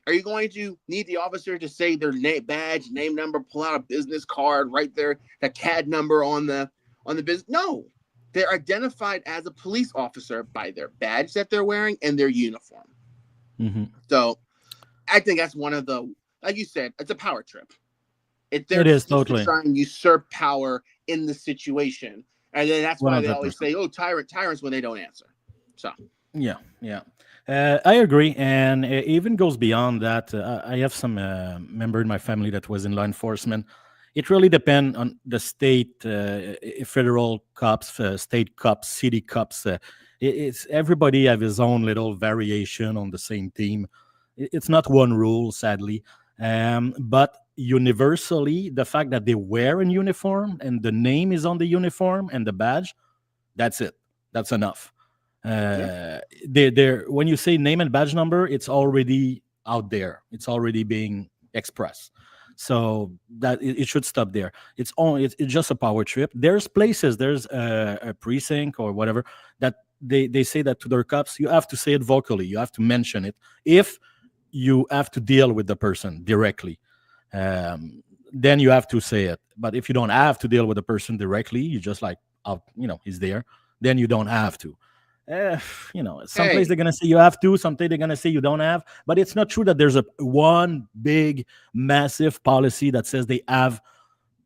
are you going to need the officer to say their badge, name number, pull out a business card right there, the CAD number on the business? No, they're identified as a police officer by their badge that they're wearing and their uniform. Mm-hmm. So I think that's one of the, like you said, it's a power trip. It is totally trying to usurp power in the situation, and then that's why 100%. They always say, "Oh, tyrants," when they don't answer. So yeah. I agree, and it even goes beyond that. I have some member in my family that was in law enforcement. It really depends on the state, federal cops, state cops, city cops. It's everybody have his own little variation on the same team. It's not one rule, sadly, but universally, the fact that they wear a uniform and the name is on the uniform and the badge, that's it. That's enough. When you say name and badge number, it's already out there. It's already being expressed. So that it should stop there. It's just a power trip. There's places, there's a precinct or whatever that they say that to their cops. You have to say it vocally. You have to mention it if you have to deal with the person directly. Then you have to say it. But if you don't have to deal with the person directly, you just he's there. Then you don't have to. Some place they're gonna say you have to, someday they're gonna say you don't have. But it's not true that there's one big, massive policy that says they have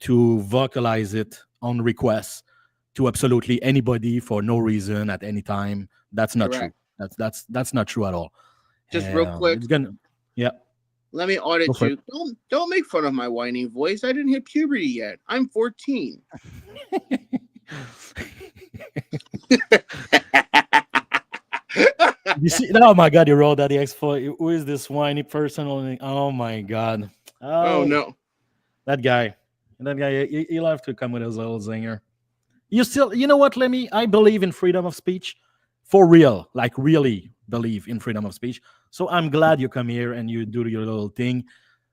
to vocalize it on request to absolutely anybody for no reason at any time. That's not true. That's not true at all. Just real quick. Let me audit you. Don't make fun of my whiny voice. I didn't hit puberty yet. I'm 14. You see? Oh my God! You wrote that the Expo. Who is this whiny person? Oh my God! Oh no! That guy. He'll have to come with his little zinger. You know what, Lemmy? I believe in freedom of speech, for real. Like really believe in freedom of speech. So I'm glad you come here and you do your little thing.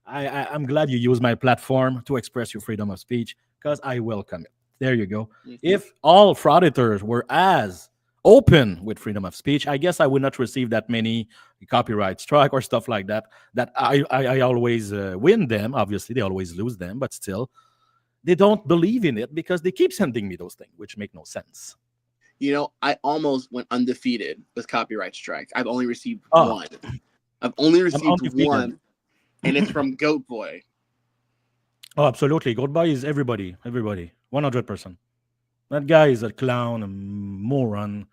I'm glad you use my platform to express your freedom of speech, because I welcome it. There you go. Mm-hmm. If all frauditors were as open with freedom of speech, I guess I would not receive that many copyright strike or stuff like that. That I always win them. Obviously, they always lose them, but still, they don't believe in it because they keep sending me those things, which make no sense. You know, I almost went undefeated with copyright strikes. I've only received one. I've only received one, and it's from Goat Boy. Oh, absolutely. Goat Boy is everybody. 100%. That guy is a clown, a moron.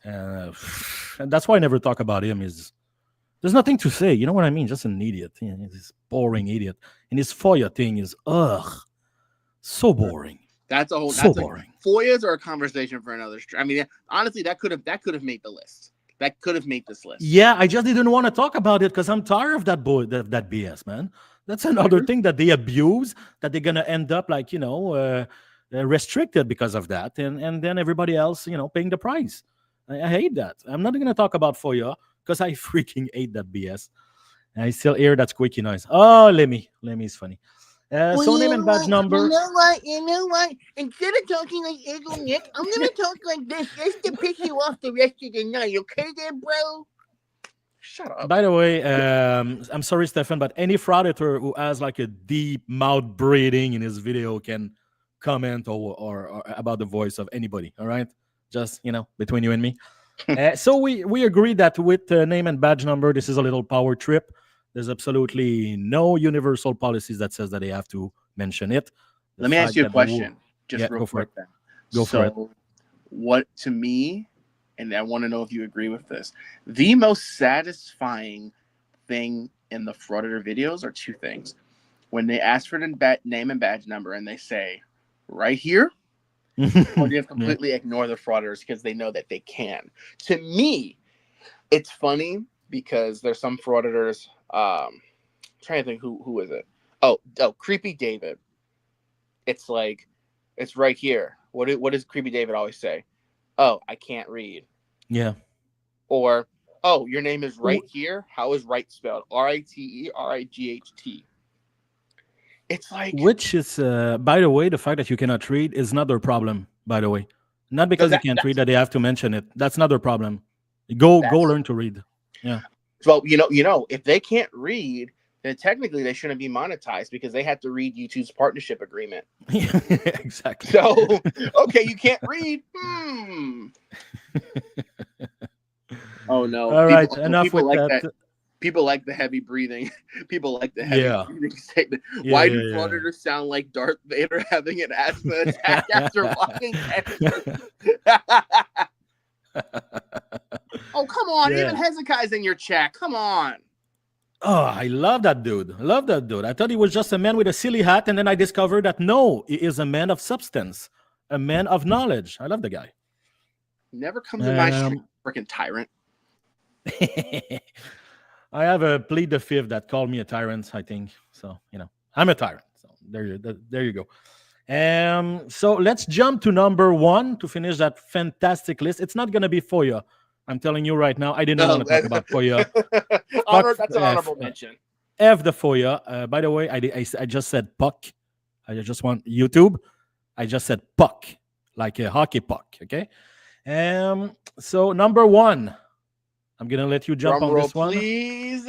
And that's why I never talk about him. There's nothing to say. You know what I mean? Just an idiot. He's this boring idiot. And his FOIA thing is, so boring. That's a whole. So that's boring. FOIAs are a conversation for another. I mean, honestly, that could have made the list. That could have made this list. Yeah, I just didn't want to talk about it because I'm tired of that that BS, man. That's another thing that they abuse, that they're gonna end up like, restricted because of that, and then everybody else, paying the price. I hate that. I'm not gonna talk about FOIA because I freaking hate that BS. I still hear that squeaky noise. Oh, Lemmy is funny. So name and badge number. You know what? Instead of talking like Eagle Nick, I'm gonna talk like this just to piss you off the rest of the night. Okay, there, bro? Shut up. By the way, I'm sorry, Stefan, but any frauditor who has like a deep mouth breathing in his video can comment or about the voice of anybody. All right, just between you and me. So we agree that with name and badge number, this is a little power trip. There's absolutely no universal policies that says that they have to mention it. Let me ask you a question, just real quick. Go for it. What, to me, and I want to know if you agree with this, the most satisfying thing in the frauditor videos are two things. When they ask for the name and badge number and they say, right here, or they completely ignore the frauditors because they know that they can. To me, it's funny because there's some frauditors. Trying to think who is it? Oh, Creepy David. It's like, it's right here. What does Creepy David always say? Oh, I can't read. Yeah. Or, oh, your name is right here. How is right spelled? RITERIGHT. It's like, which is, by the way, the fact that you cannot read is not their problem. By the way, not because you can't read that they have to mention it. That's not their problem. Go learn to read. Yeah. So, if they can't read, then technically they shouldn't be monetized because they have to read YouTube's partnership agreement. Exactly. So, okay, you can't read. Oh, no. All right, enough with that. People like the heavy breathing. People like the heavy breathing statement. Why do frauditors sound like Darth Vader having an asthma attack after walking? Oh, come on. Even Hezekiah's in your chat. Come on. Oh, I love that dude. I thought he was just a man with a silly hat, and then I discovered that no, he is a man of substance, a man of knowledge. I love the guy. Never comes in my street, freaking tyrant. I have a plead the fifth that called me a tyrant, I think. So, I'm a tyrant. So there you go. So let's jump to number 1 to finish that fantastic list. It's not going to be FOIA. I'm telling you right now, I didn't want to talk about FOIA. That's an honorable mention. F the FOIA. By the way, I just said puck. I just want YouTube. I just said puck, like a hockey puck. Okay. So number 1, I'm gonna let you jump on this one, please.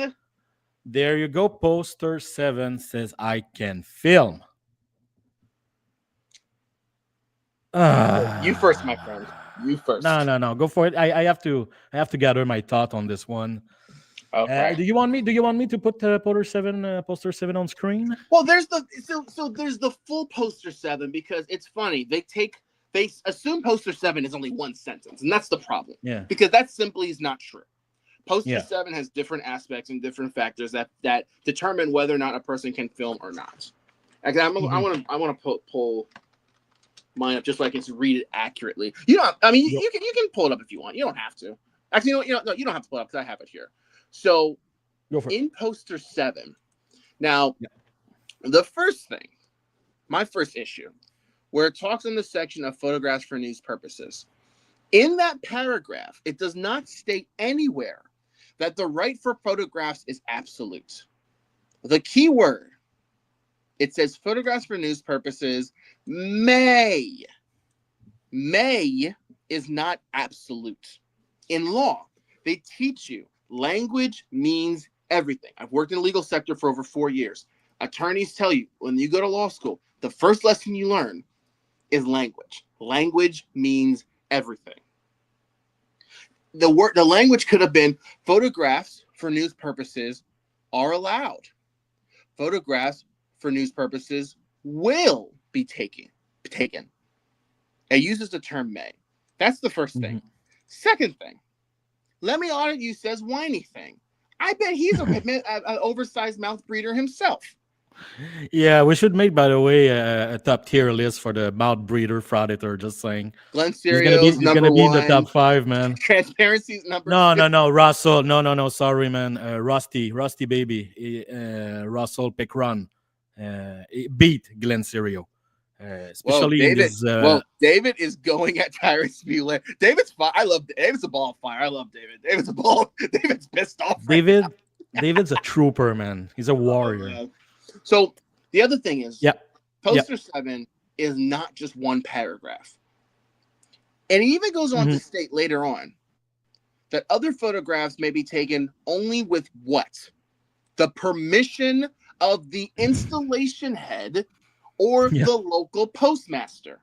There you go. Poster 7 says I can film. You first, my friend. You first. No. Go for it. I have to gather my thought on this one. Okay. Do you want me to put poster 7 on screen? Well, there's the full poster 7 because it's funny. They assume poster 7 is only one sentence, and that's the problem. Yeah. Because that simply is not true. Poster 7 has different aspects and different factors that determine whether or not a person can film or not. Actually, I want to pull mine up just so I can read it accurately. You can pull it up if you want. You don't have to. Actually, you don't have to pull it up because I have it here. So, in poster 7, now, the first thing, my first issue, where it talks in the section of photographs for news purposes, in that paragraph, it does not state anywhere that the right for photographs is absolute. The key word, it says photographs for news purposes may. May is not absolute. In law, they teach you language means everything. I've worked in the legal sector for over 4 years. Attorneys tell you when you go to law school, the first lesson you learn is language. Language means everything. The language could have been photographs for news purposes are allowed. Photographs for news purposes will be taken. It uses the term may. That's the first thing. Second thing, let me audit you says whiny thing. I bet he's an oversized mouth breeder himself. Yeah, we should make, by the way, a top tier list for the mouth breeder frauditor. Just saying, Glenn he's Serio's gonna be in the one. top 5, man. Transparency's number. No, Russell. No. Sorry, man. Rusty baby. Russell Pickron beat Glenn Serio. Especially David. in this. David is going at Tyrus Bueller. David's fire. David's a ball of fire. I love David. David's pissed off. David's a trooper, man. He's a warrior. So the other thing is, poster 7 is not just one paragraph. And he even goes on to state later on that other photographs may be taken only with what? The permission of the installation head or the local postmaster.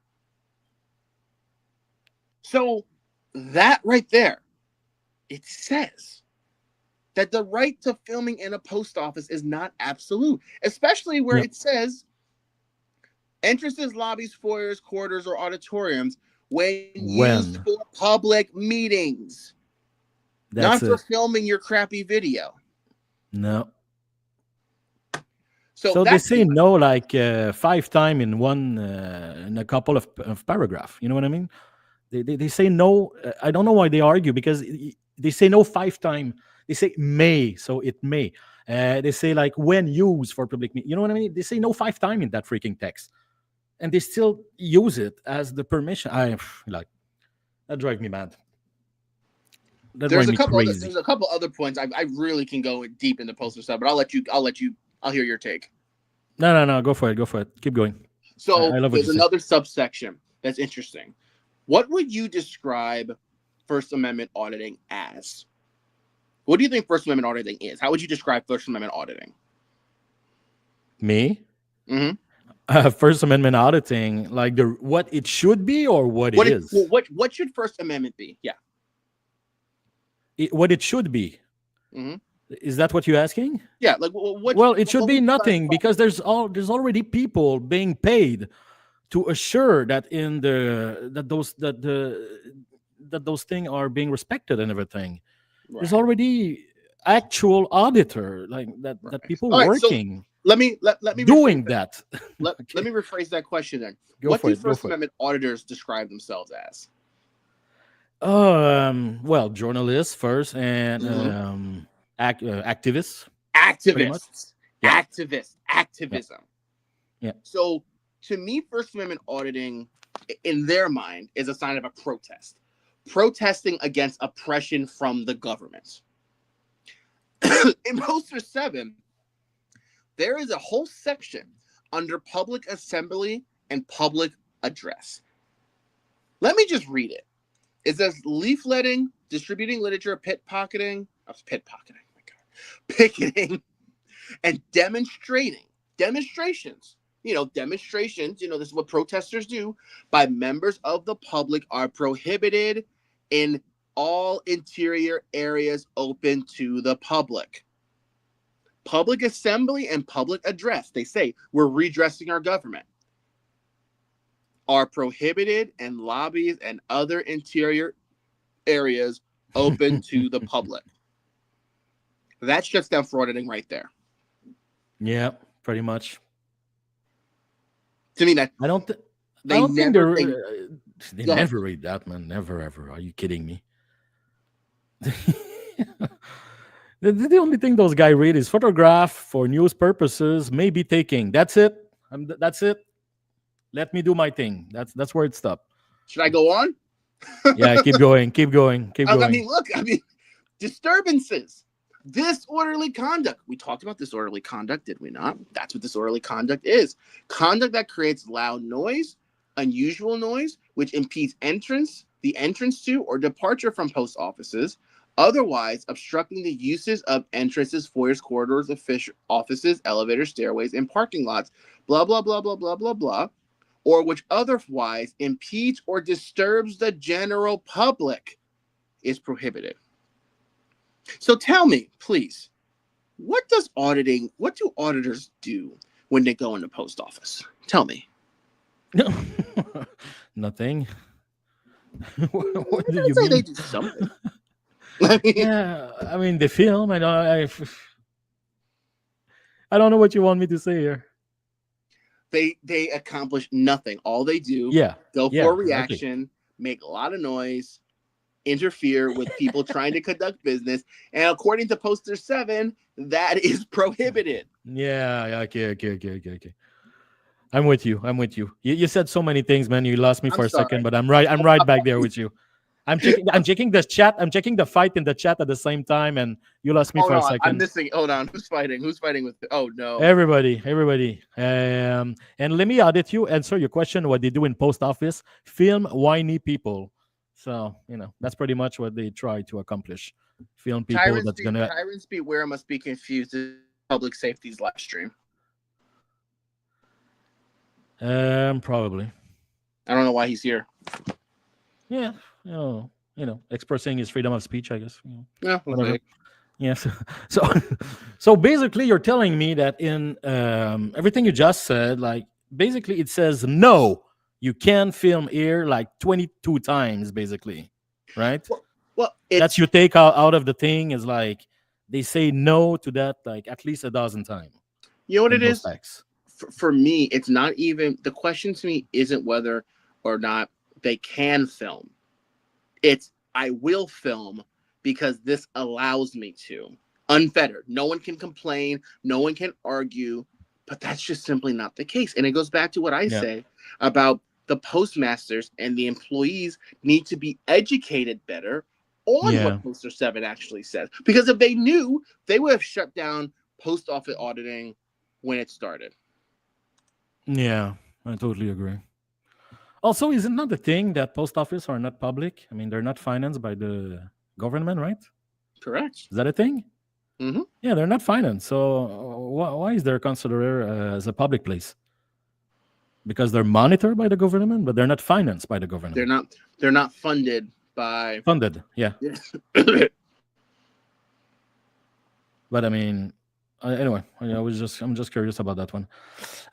So that right there, it says that the right to filming in a post office is not absolute, especially where it says entrances, lobbies, foyers, corridors, or auditoriums when used for public meetings. Not for filming your crappy video. No. So they say no like 5 times in a couple of paragraph. You know what I mean? They say no. I don't know why they argue, because they say no 5 times. They say may, so it may. They say like when used for public meeting. You know what I mean? They say no 5 times in that freaking text, and they still use it as the permission. That drives me mad. There's a couple other points. I really can go deep into poster stuff, but I'll hear your take. No. Go for it. Keep going. So there's another subsection that's interesting. What would you describe First Amendment auditing as? What do you think First Amendment auditing is? How would you describe First Amendment auditing? Me? First Amendment auditing, like what it should be or what it is? What should First Amendment be? Yeah. What it should be. Is that what you're asking? Yeah. Like it should be nothing, because there's already people being paid to assure that those things are being respected and everything. Right. There's already actual auditor that people working. So let me doing that. Let me rephrase that question then. What do First Amendment auditors describe themselves as? Well, journalists first, and activists. Activism. Yeah. So to me, First Amendment auditing, in their mind, is a sign of a protest. Protesting against oppression from the government. In poster 7, there is a whole section under public assembly and public address. Let me just read it. It says leafletting, distributing literature, picketing, and demonstrations. Demonstrations, this is what protesters do, by members of the public are prohibited in all interior areas open to the public. Public assembly and public address, they say, we're redressing our government, are prohibited in lobbies and other interior areas open to the public. That shuts down frauditing right there. Yeah, pretty much. To me, that I don't think they never read that, man. Never ever. Are you kidding me? The only thing those guys read is photograph for news purposes, maybe taking. That's it. That's it. Let me do my thing. That's where it stopped. Should I go on? Yeah, keep going. I mean, look, disturbances. Disorderly conduct. We talked about disorderly conduct, did we not? That's what disorderly conduct is. Conduct that creates loud noise, unusual noise, which impedes the entrance to or departure from post offices, otherwise obstructing the uses of entrances, foyers, corridors, offices, elevators, stairways, and parking lots, blah, blah, blah, blah, blah, blah, blah, or which otherwise impedes or disturbs the general public is prohibited. So tell me, please, what do auditors do when they go in the post office? Tell me. Nothing. What do you mean? They do something. Yeah, I mean, they film. I don't know what you want me to say here. They accomplish nothing. All they do, go for a reaction, make a lot of noise, interfere with people trying to conduct business, and according to Poster 7, that is prohibited. Yeah. Okay. I'm with you. You said so many things, man. You lost me for a second, but I'm right back there with you. I'm checking the chat. I'm checking the fight in the chat at the same time, and you lost me for a second. I'm missing. Hold on. Who's fighting with? Oh no. Everybody. And let me audit you. Answer your question. What they do in post office? Film whiny people. So that's pretty much what they try to accomplish. Film people Tyrants beware must be confused with public safety's live stream. Probably. I don't know why he's here. Yeah. Expressing his freedom of speech, I guess. Yeah. Whatever. Yes. So basically, you're telling me that in everything you just said, like basically it says no, you can film here like 22 times, basically, right? Well, that's your take out of the thing is like they say no to that like at least a dozen times. You know what it is? For me, it's not even the question to me isn't whether or not they can film. It's I will film because this allows me to. Unfettered. No one can complain. No one can argue. But that's just simply not the case. And it goes back to what I say about the postmasters and the employees need to be educated better on what Poster 7 actually says. Because if they knew, they would have shut down post office auditing when it started. Yeah, I totally agree. Also, is it not the thing that post office are not public? I mean, they're not financed by the government, right? Correct. Is that a thing? Mm-hmm. Yeah, they're not financed. So why is there considered as a public place? Because they're monitored by the government, but they're not financed by the government. They're not funded by. Funded, yeah. But I mean, anyway, I'm just curious about that one.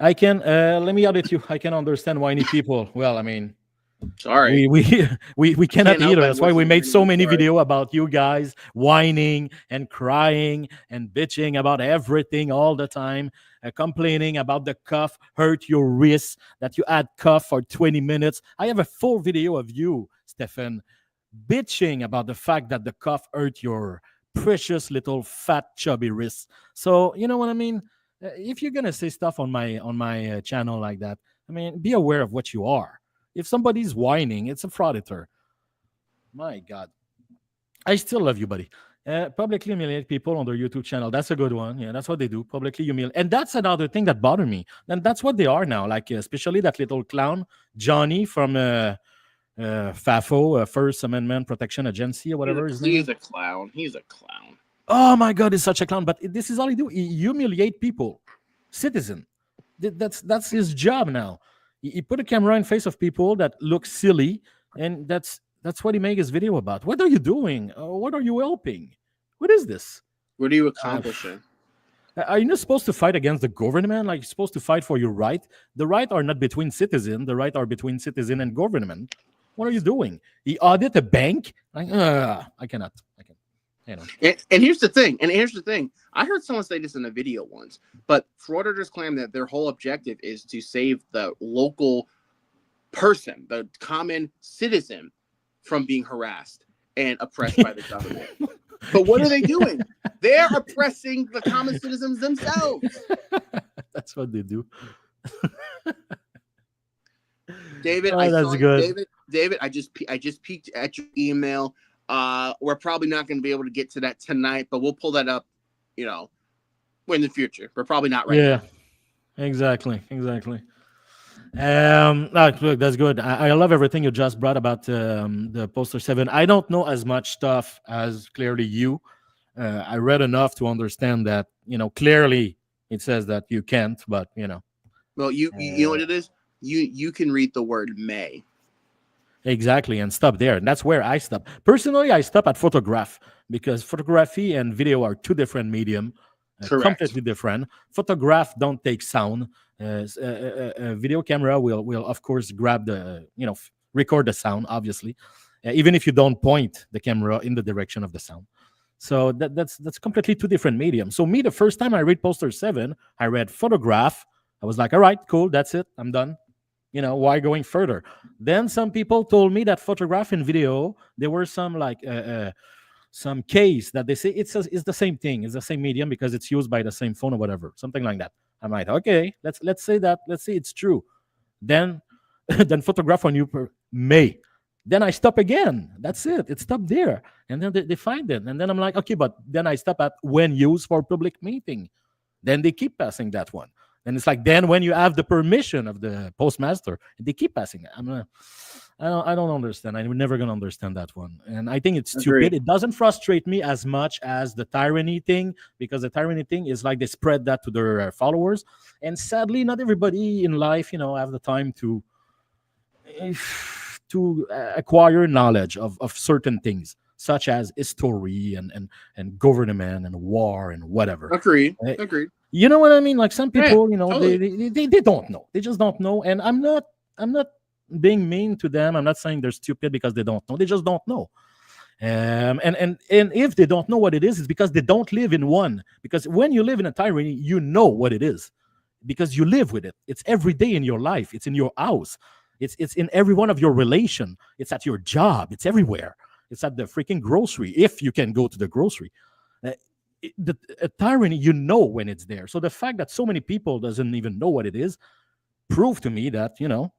I can let me audit you. I can understand whiny people. Well, I mean, sorry, we cannot either. That's why we made so many videos about you guys whining and crying and bitching about everything all the time, complaining about the cuff hurt your wrist, that you had cuff for 20 minutes. I have a full video of you, Stefan, bitching about the fact that the cuff hurt your precious little fat chubby wrists. So you know what I mean? If you're gonna say stuff on my channel like that, I mean, be aware of what you are. If somebody's whining, it's a frauditor. My God, I still love you, buddy. Publicly humiliate people on their YouTube channel. That's a good one. Yeah, that's what they do. Publicly humiliate, and that's another thing that bothered me. And that's what they are now. Like especially that little clown Johnny from FAFO, First Amendment Protection Agency, or whatever his name. He's a clown. He's a clown. Oh my God, he's such a clown. But this is all he do. He humiliate people, citizen. That's his job now. He put a camera in face of people that look silly, and that's what he make his video about. What are you doing? What are you helping? What is this? What are you accomplishing? Are you not supposed to fight against the government? Like you're supposed to fight for your right? The right are not between citizen. The right are between citizen and government. What are you doing? He audit a bank? Like, I cannot. You know. And here's the thing. I heard someone say this in a video once, but frauditors claim that their whole objective is to save the local person, the common citizen, from being harassed and oppressed by the government. But what are they doing? They're oppressing the common citizens themselves. That's what they do. David, David, I just peeked at your email. We're probably not going to be able to get to that tonight, but we'll pull that up, in the future. We're probably not right now. Exactly. Look, that's good. I love everything you just brought about the Poster 7. I don't know as much stuff as clearly you. I read enough to understand that, clearly it says that you can't, but, Well, you know what it is? you can read the word may. Exactly, and stop there. And that's where I stop. Personally, I stop at photograph because photography and video are two different medium, Correct. completely different. Photograph don't take sound. A video camera will of course grab the record the sound, obviously, even if you don't point the camera in the direction of the sound. So that's completely two different mediums. So me, the first time I read poster 7, I read photograph. I was like, all right, cool, that's it, I'm done. Why going further? Then some people told me that photograph and video, there were some like some case that they say it's the same thing, it's the same medium because it's used by the same phone or whatever, something like that. I'm like, okay, let's say that, let's say it's true. Then then photograph on you may. Then I stop again. That's it. It stopped there. And then they find it. And then I'm like, okay, but then I stop at when used for public meeting. Then they keep passing that one. And it's like, then when you have the permission of the postmaster, they keep passing it. I don't understand. I'm never going to understand that one. And I think it's stupid. Agreed. It doesn't frustrate me as much as the tyranny thing, because the tyranny thing is like they spread that to their followers. And sadly, not everybody in life, have the time to acquire knowledge of certain things, such as history and government and war and whatever. Agreed. You know what I mean? Like some people, totally. they don't know. They just don't know. And I'm not being mean to them. I'm not saying they're stupid because they don't know. They just don't know. And if they don't know what it is, it's because they don't live in one. Because when you live in a tyranny, you know what it is, because you live with it. It's every day in your life. It's in your house. It's in every one of your relation. It's at your job. It's everywhere. It's at the freaking grocery, if you can go to the grocery. A tyranny, you know when it's there. So the fact that so many people doesn't even know what it is, prove to me that you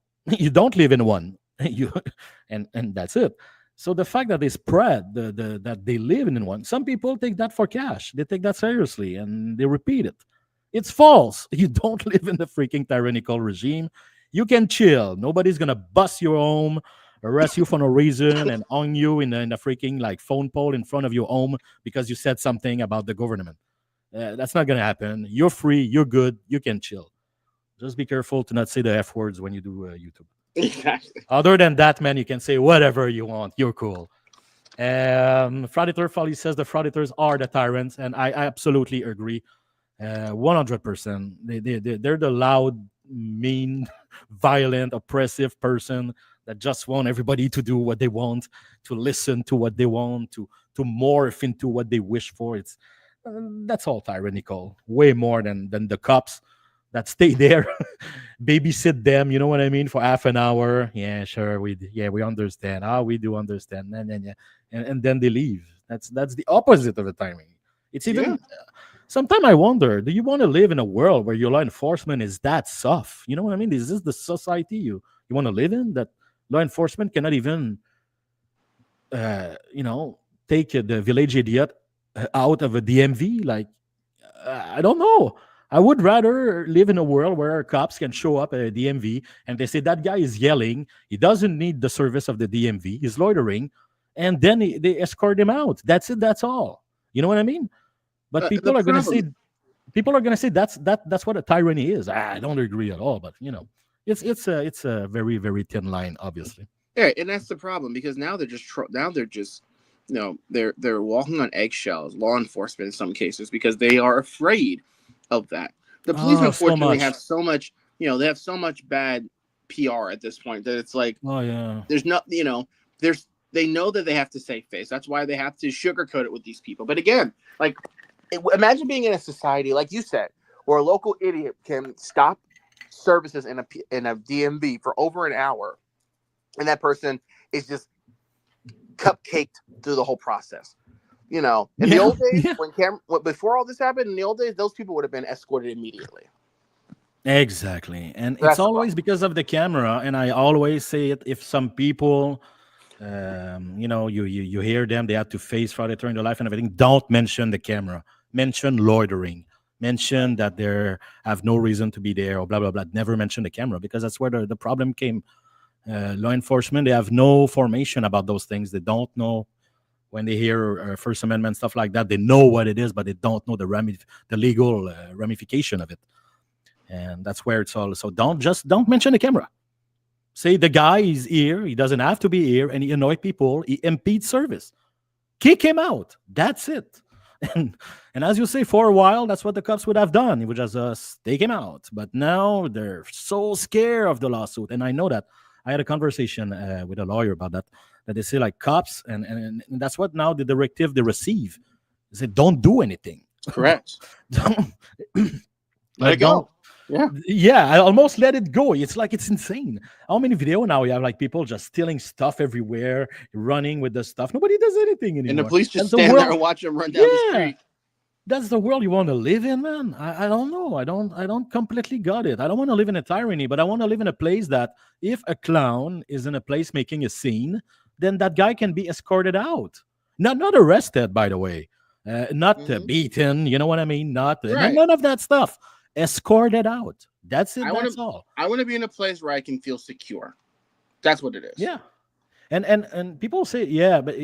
don't live in one. and that's it. So the fact that they spread that they live in one, some people take that for cash. They take that seriously and they repeat it. It's false. You don't live in the freaking tyrannical regime. You can chill. Nobody's gonna bust your home, arrest you for no reason, and hang you in the freaking like phone pole in front of your home because you said something about the government. That's not gonna happen. You're free. You're good. You can chill. Just be careful to not say the F words when you do YouTube. Exactly. Other than that, man, you can say whatever you want. You're cool. Frauditor Folly says the frauditors are the tyrants, and I absolutely agree. 100%. They're the loud, mean, violent, oppressive person that just want everybody to do what they want, to listen to what they want, to morph into what they wish for. That's all tyrannical, way more than the cops that stay there, babysit them, you know what I mean, for half an hour. Yeah, sure, we understand. We do understand. And then they leave. That's the opposite of the timing. It's even sometimes I wonder, do you want to live in a world where your law enforcement is that soft? You know what I mean? Is this the society you want to live in, that law enforcement cannot even take the village idiot out of a DMV? Like, I don't know. I would rather live in a world where cops can show up at a DMV and they say that guy is yelling. He doesn't need the service of the DMV. He's loitering. And then they escort him out. That's it. That's all. You know what I mean? But people are going to say that's what a tyranny is. I don't agree at all. But, it's a very, very thin line, obviously. Yeah, and that's the problem, because now they're just they're walking on eggshells, law enforcement in some cases, because they are afraid of that. The police, unfortunately, have so much, they have so much bad PR at this point that it's like, there's not, they know that they have to save face. That's why they have to sugarcoat it with these people. But again, like, imagine being in a society, like you said, where a local idiot can stop services in a DMV for over an hour, and that person is just cupcaked through the whole process. In the old days, before all this happened, in the old days, those people would have been escorted immediately. Exactly. And it's always because of the camera. And I always say it, if some people, you hear them, they have to face frauditor in their life and everything, don't mention the camera. Mention loitering. Mention that they have no reason to be there or blah, blah, blah. Never mention the camera, because that's where the problem came. Law enforcement, they have no formation about those things. They don't know. When they hear First Amendment stuff like that, they know what it is, but they don't know the legal ramification of it. and that's where it's all. So don't mention the camera. Say the guy is here. He doesn't have to be here, and he annoy people. He impedes service. Kick him out. That's it. And as you say, for a while, that's what the cops would have done. It would just take him out. But now they're so scared of the lawsuit. And I know that. I had a conversation with a lawyer about that they say like cops, and that's what now the directive they receive. They say, don't do anything. Correct. Don't, Let it go. Yeah, I almost let it go. It's like it's insane. How many video now you have like people just stealing stuff everywhere, running with the stuff. Nobody does anything anymore. And the police just stand there and watch them run down the street. That's the world you want to live in, man. I don't know. I don't completely got it. I don't want to live in a tyranny, but I want to live in a place that if a clown is in a place making a scene, then that guy can be escorted out. Not arrested, by the way. Not beaten. You know what I mean? None of that stuff. Escorted out. That's it. That's all. I want to be in a place where I can feel secure. That's what it is. Yeah. And people say, yeah, but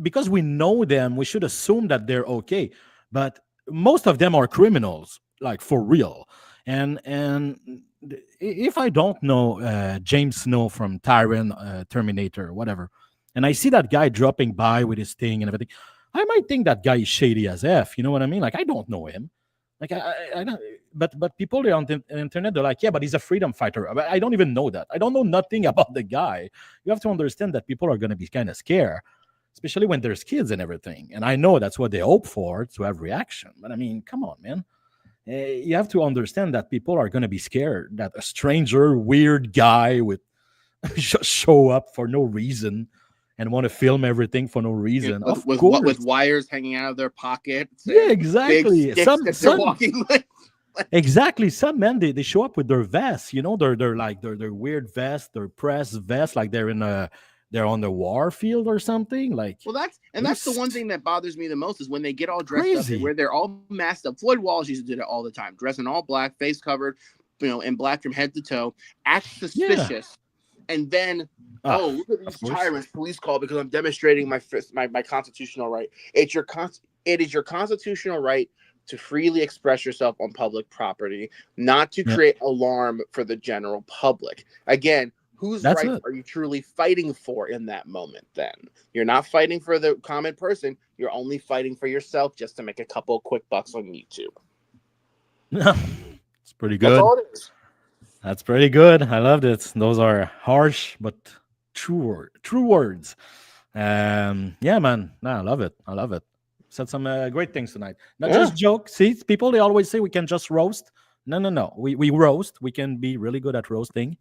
because we know them, we should assume that they're okay. But most of them are criminals, like for real. And if I don't know James Snow from Tyrant, Terminator, whatever, and I see that guy dropping by with his thing and everything, I might think that guy is shady as F. You know what I mean? Like, I don't know him. Like, I don't. But people on the internet, they're like, yeah, but he's a freedom fighter. I don't even know that. I don't know nothing about the guy. You have to understand that people are going to be kind of scared, especially when there's kids and everything. And I know that's what they hope for, to have reaction. But I mean, come on, man. You have to understand that people are going to be scared that a stranger, weird guy with just show up for no reason and want to film everything for no reason. Yeah, with wires hanging out of their pockets. Yeah, exactly. Some walking with. Exactly. Some men they show up with their vests, you know, they're like their weird vest, their press vest, like they're on the war field or something. Like, well, that's the one thing that bothers me the most is when they get all dressed up, where they're all masked up. Floyd Walsh used to do it all the time, dressing all black, face covered, in black from head to toe, act suspicious, and then look at these tyrants! Police call because I'm demonstrating my constitutional right. It is your constitutional right to freely express yourself on public property, not to create alarm for the general public. Again, whose rights are you truly fighting for in that moment? Then you're not fighting for the common person. You're only fighting for yourself just to make a couple of quick bucks on YouTube. It's pretty good. That's all it is. That's pretty good. I loved it. Those are harsh but true words. Yeah, man. No, I love it. Said some great things tonight. Not just joke. See, people, they always say we can just roast. No. We roast. We can be really good at roasting.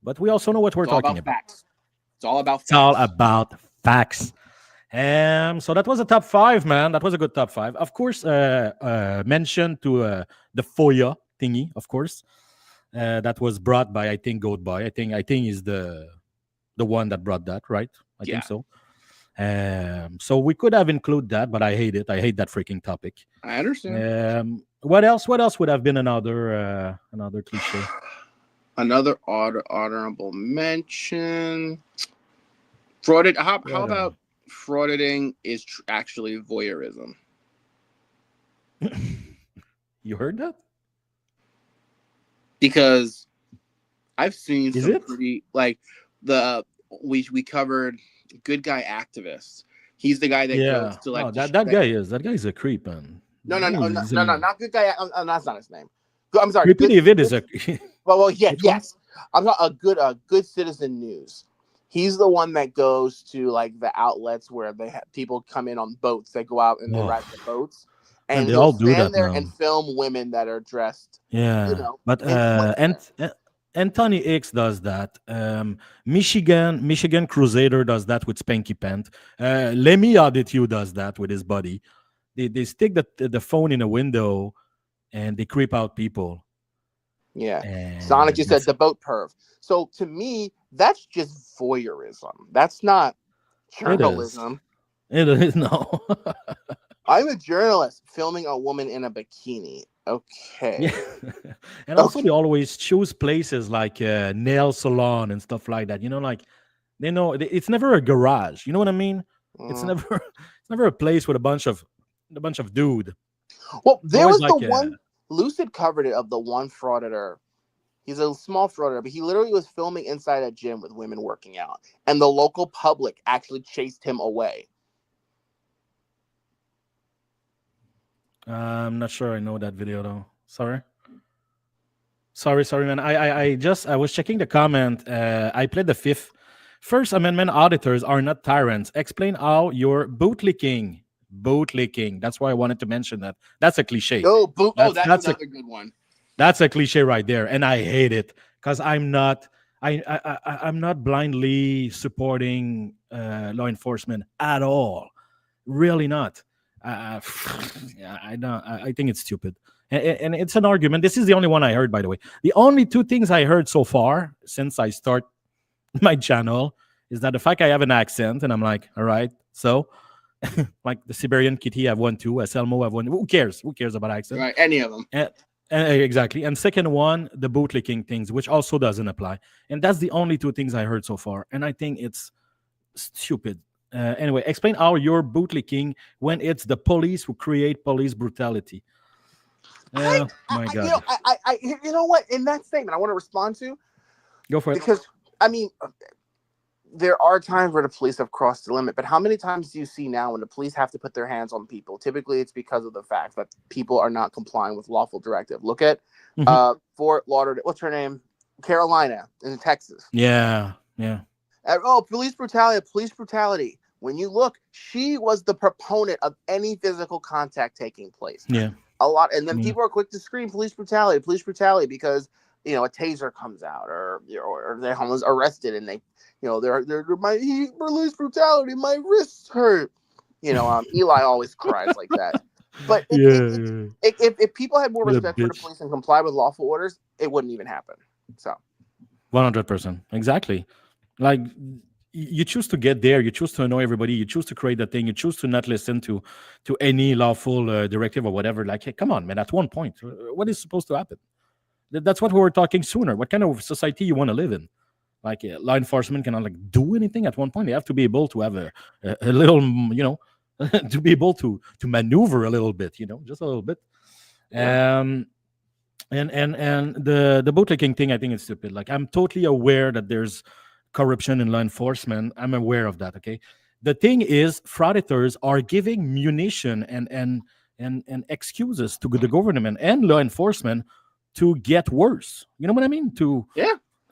But we also know what we're talking about. Facts. It's all about facts. It's all about facts. So that was a top 5, man. That was a good top 5. Of course, mention to the FOIA thingy, of course. That was brought by, I think, Goatboy. I think is the one that brought that, right? I think so. So we could have included that, but I hate it. I hate that freaking topic. I understand. What else would have been another cliche? Another honorable mention. Frauded. How about frauditing is actually voyeurism? You heard that? Because I've seen pretty like we covered Good Guy Activists. He's the guy that goes to like that guy is a creep, man. No, not Good Guy. That's not his name. I'm sorry. Creepy David is a. Well, yes. I'm not a good Citizen News. He's the one that goes to like the outlets where they have people come in on boats. They go out and they ride the boats, and they all do that there now. and film women that are dressed. Yeah, but Anthony X does that. Michigan Crusader does that with Spanky Pant. Lemmy Audit You does that with his buddy. They stick the phone in a window and they creep out people. Yeah. And Sonic just said the boat perv. So to me, that's just voyeurism. That's not journalism. It is no. I'm a journalist filming a woman in a bikini. Okay. Yeah. And also they always choose places like nail salon and stuff like that. You know, like they know it's never a garage. You know what I mean? It's never a place with a bunch of dude. Well, there was the one. Lucid covered it of the one frauditor. He's a small frauditor, but he literally was filming inside a gym with women working out, and the local public actually chased him away. I'm not sure I know that video though. Sorry, man. I was checking the comment. I played the fifth. First Amendment auditors are not tyrants. Explain how you're bootlicking. That's why I wanted to mention that. That's a cliche. That's another good one. That's a cliche right there, and I hate it because I'm not blindly supporting law enforcement at all. Really not. I think it's stupid, and it's an argument. This is the only one I heard, by the way. The only two things I heard so far since I start my channel is that the fact I have an accent, and I'm like, all right, so like the Siberian Kitty have one too, Selmo have one. Who cares? Who cares about accent? Right, any of them. Exactly. And second one, the bootlicking things, which also doesn't apply. And that's the only two things I heard so far. And I think it's stupid. Anyway, explain how you're bootlicking when it's the police who create police brutality. My God. You know what? In that statement, I want to respond to. Go for it. Because, I mean, there are times where the police have crossed the limit, but how many times do you see now when the police have to put their hands on people? Typically, it's because of the fact that people are not complying with lawful directive. Look at Fort Lauderdale. What's her name? Carolina in Texas. Yeah. Police brutality. When you look, she was the proponent of any physical contact taking place. Yeah. A lot, and then people are quick to scream police brutality because a taser comes out or someone's arrested and they. They're my police brutality. My wrists hurt. Eli always cries like that. But if people had more respect for the police and comply with lawful orders, it wouldn't even happen. So, 100%, exactly. Like you choose to get there, you choose to annoy everybody, you choose to create that thing, you choose to not listen to any lawful directive or whatever. Like, hey, come on, man. At one point, what is supposed to happen? That's what we were talking sooner. What kind of society you want to live in? Like law enforcement cannot do anything at one point. They have to be able to have a little, to be able to maneuver a little bit, just a little bit. And the bootlicking thing, I think it's stupid. Like I'm totally aware that there's corruption in law enforcement. I'm aware of that. Okay. The thing is, frauditors are giving munition and excuses to the government and law enforcement to get worse. You know what I mean?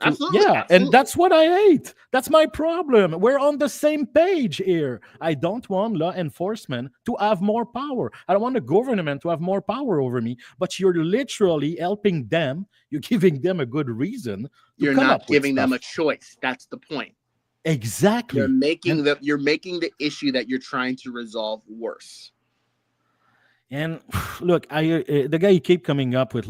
Absolutely. Yeah, and that's what I hate. That's my problem. We're on the same page here. I don't want law enforcement to have more power. I don't want the government to have more power over me, but you're literally helping them. You're giving them a good reason. You're not giving them a choice. That's the point. Exactly. You're making the issue that you're trying to resolve worse. And look, the guy keep coming up with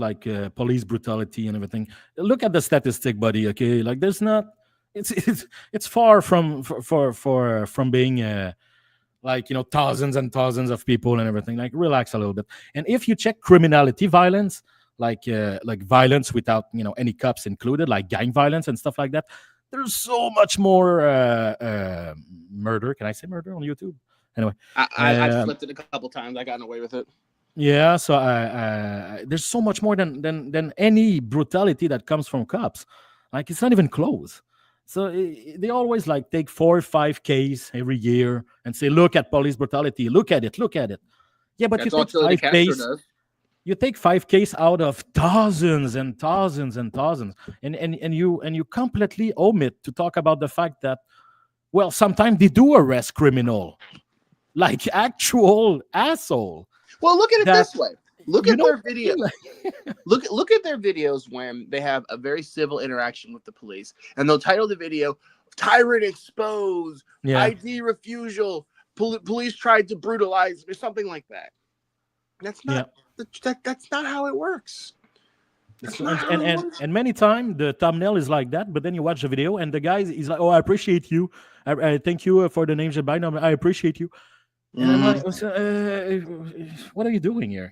police brutality and everything. Look at the statistic, buddy. Okay, like there's not. It's far from being thousands and thousands of people and everything. Like relax a little bit. And if you check criminality, violence, like violence without any cops included, like gang violence and stuff like that, there's so much more murder. Can I say murder on YouTube? Anyway, I flipped it a couple times. I got away with it. Yeah, so there's so much more than any brutality that comes from cops. Like it's not even close. So they always take 4 or 5 cases every year and say, "Look at police brutality. Look at it. Yeah, but that's you take 5 cases. You take 5 cases out of thousands and thousands and thousands, and you completely omit to talk about the fact that, well, sometimes they do arrest criminal. Like actual asshole. Well, look at it this way. Look at their videos. look at their videos when they have a very civil interaction with the police, and they'll title the video "Tyrant Exposed," ID refusal, police tried to brutalize, or something like that. That's not that's not how it works. And many times the thumbnail is like that, but then you watch the video and the guy is like, "Oh, I appreciate you. I thank you for the names you buy. I appreciate you." And I'm like, what are you doing here?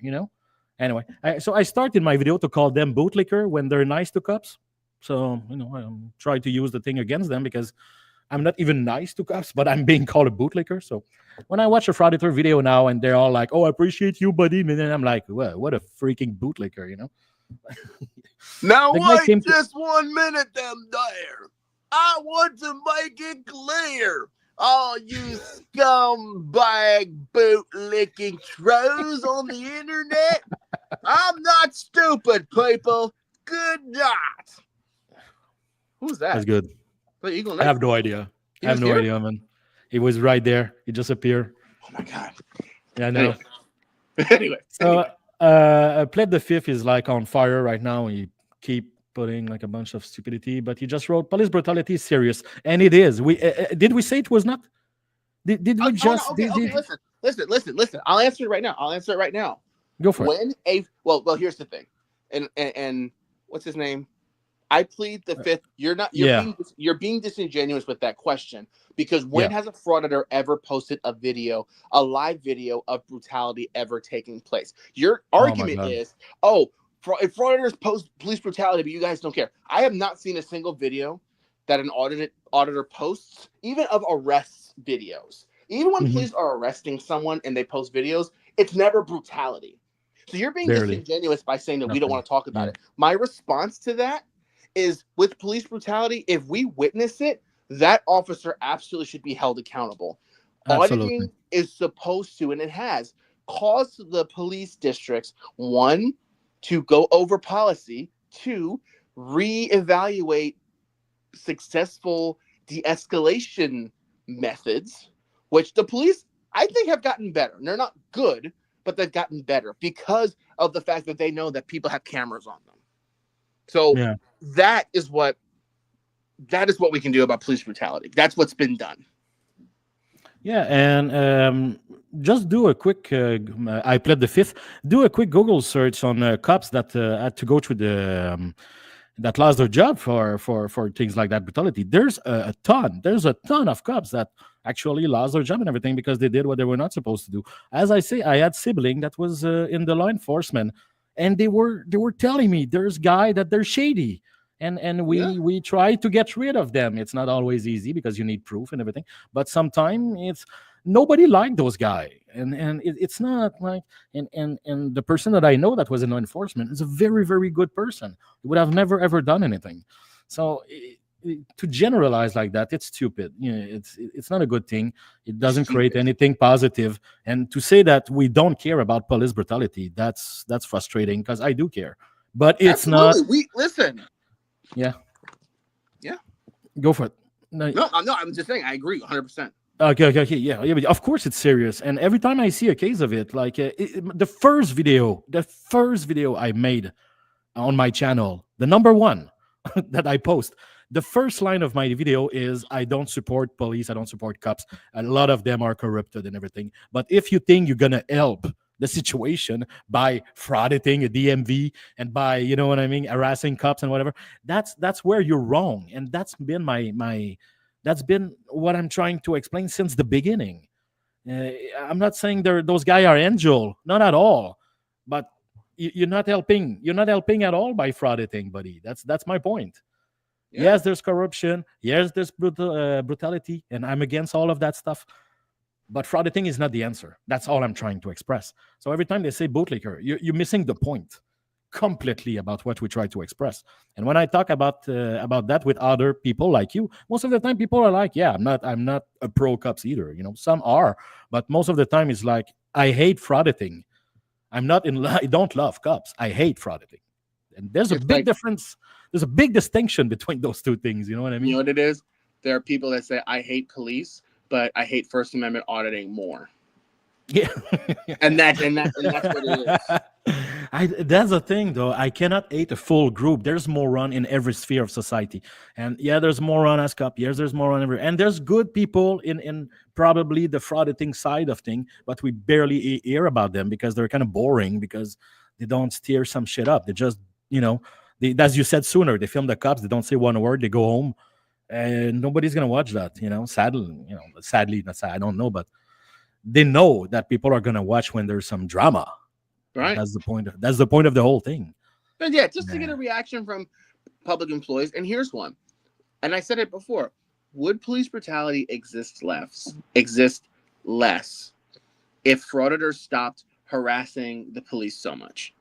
Anyway, so I started my video to call them bootlicker when they're nice to cops. So I try to use the thing against them because I'm not even nice to cops, but I'm being called a bootlicker. So when I watch a Frauditor video now and they're all like, "Oh, I appreciate you, buddy," and then I'm like, "Well, what a freaking bootlicker," you know? Now The guy wait came to- just 1 minute, them there. I want to make it clear. All you scumbag boot-licking trolls on the internet. I'm not stupid, people. Good night. Who's that? That's good. The Eagle I Knight? have no idea. He I have was no here? idea, man. He was right there. He just appeared. Oh my god. Yeah, I know. Anyway. So, Pled the Fifth is like on fire right now. He keep putting like a bunch of stupidity, but he just wrote police brutality is serious, and it is. We did we say it was not? Did we just? Okay, listen. I'll answer it right now. Go for it. When well, here's the thing, and what's his name? I plead the fifth. You're being disingenuous with that question, because when has a frauditor ever posted a live video of brutality ever taking place? Your argument is, frauditors post police brutality, but you guys don't care. I have not seen a single video that an auditor posts, even of arrests videos. Even when police are arresting someone and they post videos, it's never brutality. So you're being disingenuous by saying that we don't want to talk about it. My response to that is, with police brutality, if we witness it, that officer absolutely should be held accountable. Absolutely. Auditing is supposed to, and it has, caused the police districts, 1, to go over policy, 2, reevaluate successful de-escalation methods, which the police, I think, have gotten better. And they're not good, but they've gotten better because of the fact that they know that people have cameras on them. So that is what we can do about police brutality. That's what's been done. Yeah, and just do a quick. I pled the fifth. Do a quick Google search on cops that had to go through the that lost their job for things like that brutality. There's a ton. There's a ton of cops that actually lost their job and everything because they did what they were not supposed to do. As I say, I had sibling that was in the law enforcement, and they were telling me there's guy that they're shady. And we try to get rid of them. It's not always easy because you need proof and everything. But sometimes it's nobody liked those guys. And it's not like and the person that I know that was in law enforcement is a very, very good person. He would have never ever done anything. So to generalize like that, it's stupid. You know, it's not a good thing. It doesn't create anything positive. And to say that we don't care about police brutality, that's frustrating because I do care. But it's not. We listen. Yeah. Go for it. No, I'm just saying I agree 100%. Okay. Yeah, but of course it's serious. And every time I see a case of it, like the first video I made on my channel, the number one that I post, the first line of my video is, I don't support police, I don't support cops. A lot of them are corrupted and everything. But if you think you're gonna help the situation by frauditing a DMV and by, you know what I mean, harassing cops and whatever, that's where you're wrong. And that's been that's been what I'm trying to explain since the beginning. I'm not saying those guys are angel, not at all, but you're not helping at all by frauditing, buddy. That's my point. Yes, there's corruption. Yes, there's brutality, and I'm against all of that stuff. But frauditing is not the answer. That's all I'm trying to express. So every time they say bootlicker, you're missing the point completely about what we try to express. And when I talk about that with other people like you, most of the time people are like, yeah, I'm not a pro cops either. You know, some are, but most of the time it's like, I hate frauditing. I don't love cops. I hate frauditing. And there's a big difference. There's a big distinction between those two things. You know what I mean? You know what it is? There are people that say, I hate police, but I hate First Amendment auditing more. Yeah. and that's what it is. That's the thing, though. I cannot hate a full group. There's moron in every sphere of society. And yeah, there's moron as cop. Yes, there's moron everywhere. And there's good people in probably the frauditing side of things, but we barely hear about them because they're kind of boring because they don't stir some shit up. They just, as you said sooner, they film the cops. They don't say one word. They go home. And nobody's gonna watch that, sadly, that's I don't know, but they know that people are gonna watch when there's some drama. Right. That's the point. That's the point of the whole thing. But yeah, just to get a reaction from public employees. And here's one. And I said it before. would police brutality exist less if frauditors stopped harassing the police so much?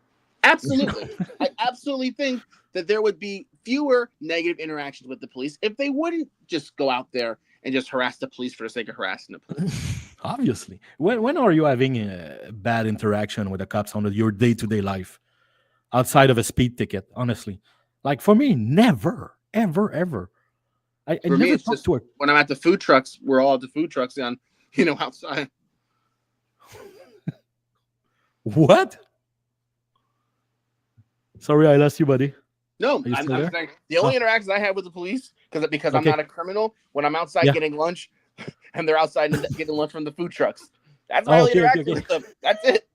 Absolutely. I absolutely think that there would be fewer negative interactions with the police if they wouldn't just go out there and just harass the police for the sake of harassing the police. Obviously. When are you having a bad interaction with the cops on your day-to-day life outside of a speed ticket, honestly? Like for me, never, ever, ever. I For never me, it's talked just to her. when I'm at the food trucks, we're all at the food trucks on, outside. What? Sorry, I lost you, buddy. No, Are you I'm still there? saying the only interactions I have with the police, because I'm Okay. not a criminal, when I'm outside Yeah. getting lunch and they're outside getting lunch from the food trucks. That's Oh, my only okay, interaction okay. with them. That's it.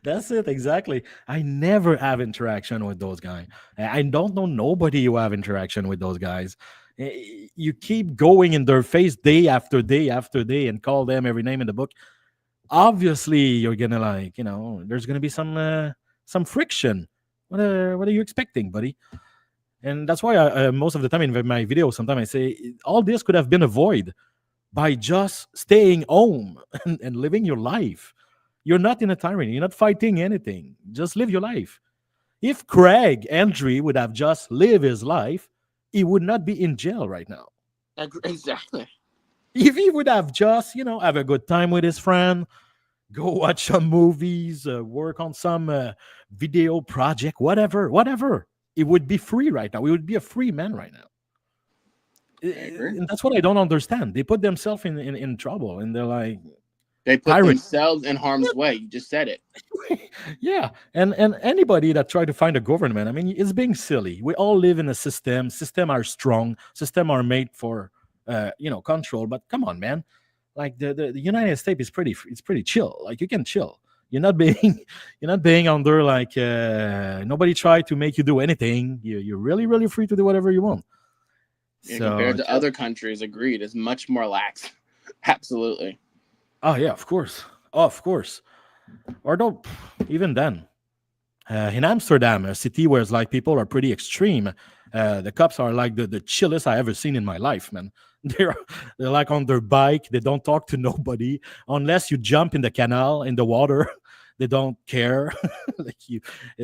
That's it, exactly. I never have interaction with those guys. I don't know nobody who have interaction with those guys. You keep going in their face day after day after day and call them every name in the book. Obviously, you're gonna there's gonna be some friction. What are you expecting, buddy? And that's why most of the time in my videos, sometimes I say all this could have been avoided by just staying home and living your life. You're not in a tyranny. You're not fighting anything. Just live your life. If Craig Andrew would have just lived his life, he would not be in jail right now. Exactly. If he would have just, have a good time with his friend, go watch some movies, work on some video project, whatever, he would be free right now. He would be a free man right now. And that's what I don't understand. They put themselves in trouble, and they're like, They put Tyrant. themselves in harm's way. You just said it. yeah, and anybody that try to find a government, I mean, it's being silly. We all live in a system. System are strong. System are made for control. But come on, man. Like the United States is pretty chill. Like you can chill. You're not being under like nobody try to make you do anything. You're really really free to do whatever you want. Yeah, compared to other countries, agreed, is much more lax. Absolutely. Oh yeah, of course. Or don't even then. In Amsterdam, a city where it's like people are pretty extreme, the cops are like the chillest I ever seen in my life, man. They're like on their bike. They don't talk to nobody unless you jump in the canal in the water. They don't care.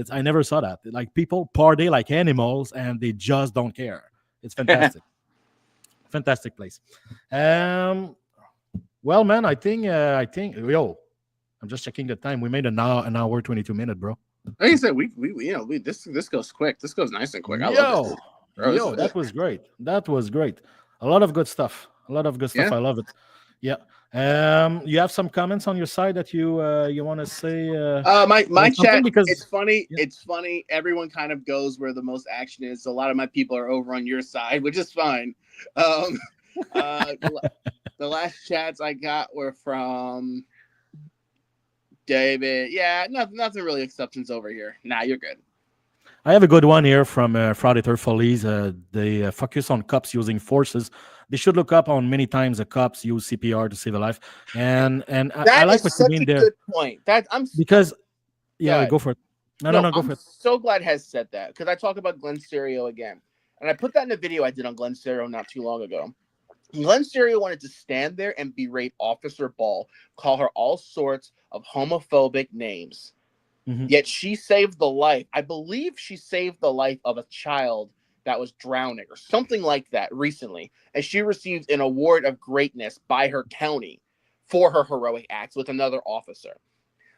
I never saw that. Like people party like animals and they just don't care. It's fantastic. Fantastic place. Well, man, I think I'm just checking the time. We made an hour 22 minutes, bro. Like I said, we this goes quick. This goes nice and quick. I love it. Bro, That was great. That was great. A lot of good stuff. Yeah. I love it. Yeah. You have some comments on your side that you want to say? My chat, because it's funny. Yeah. It's funny. Everyone kind of goes where the most action is. A lot of my people are over on your side, which is fine. The last chats I got were from David. Yeah, nothing really exceptions over here. Nah, you're good. I have a good one here from Frauditor Mania. They focus on cops using forces. They should look up on many times the cops use CPR to save a life. And I like what you mean there. Good point. Because go for it. No, go for it. So glad Hez said that because I talk about Glenn Stereo again, and I put that in a video I did on Glenn Stereo not too long ago. Glenn Stereo wanted to stand there and berate Officer Ball, call her all sorts of homophobic names. Mm-hmm. Yet she saved the life. I believe she saved the life of a child that was drowning or something like that recently. And she received an award of greatness by her county for her heroic acts with another officer.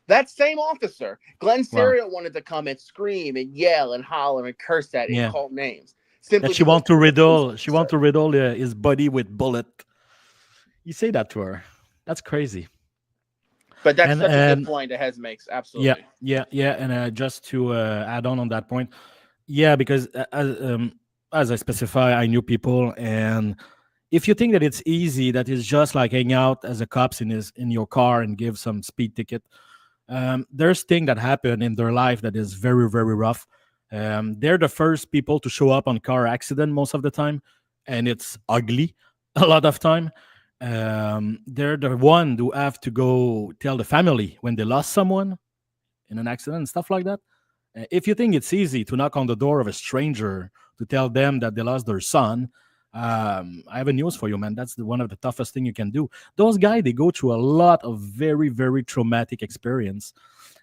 That same officer, Glenn Stereo, wanted to come and scream and yell and holler and curse at and call names. That she want to riddle his body with bullet. You say that to her. That's crazy. But that's such a good point that Hez makes. Absolutely. Yeah. And just to add on that point, because as I specify, I knew people, and if you think that it's easy, that it's just like hang out as a cops in your car and give some speed ticket. There's things that happen in their life that is very, very rough. They're the first people to show up on car accident most of the time, and it's ugly a lot of time. They're the one who have to go tell the family when they lost someone in an accident and stuff like that. If you think it's easy to knock on the door of a stranger to tell them that they lost their son, I have a news for you, man. That's one of the toughest thing you can do. Those guys, they go through a lot of very, very traumatic experience,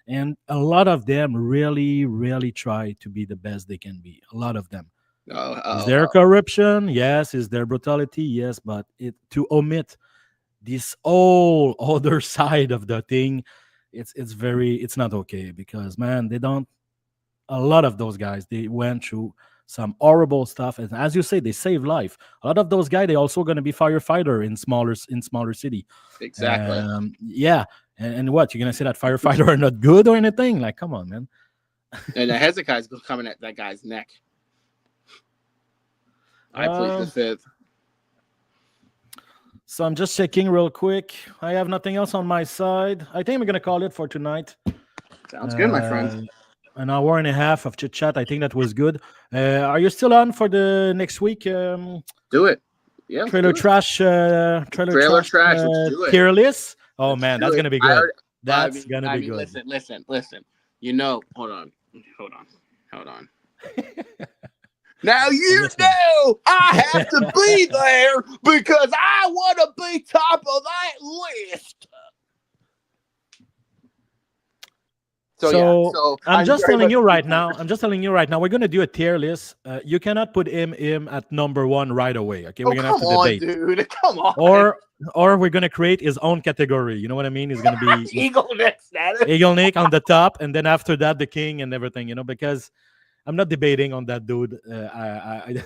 and a lot of them really, really try to be the best they can be. A lot of them. Is there corruption? Yes. Is there brutality? Yes. But to omit this whole other side of the thing, it's not okay, because man, they don't. A lot of those guys, they went through some horrible stuff, and as you say, they save life. A lot of those guys, they also going to be firefighter in smaller city. Exactly. Yeah, and what, you're gonna say that firefighter are not good or anything? Like, come on, man. And Hezekiah's coming at that guy's neck. I plead the fifth. So I'm just checking real quick. I have nothing else on my side. I think we're gonna call it for tonight. Sounds good, my friend. An hour and a half of chit chat. I think that was good. Are you still on for the next week? Do it. Yeah. Trailer trash. Trailer trash. Let's do it. Tier list. Oh man, that's do it. gonna be good. That's gonna be good. Listen. You know, hold on. Now you know I have to be there because I want to be top of that list. So I'm just telling you right now. We're gonna do a tier list. You cannot put him at number 1 right away. Okay, we're gonna have to debate, dude. Come on. Or we're gonna create his own category. You know what I mean? He's gonna be Eagle Nick status. Eagle Nick on the top, and then after that, the king and everything. You know, because I'm not debating on that dude. I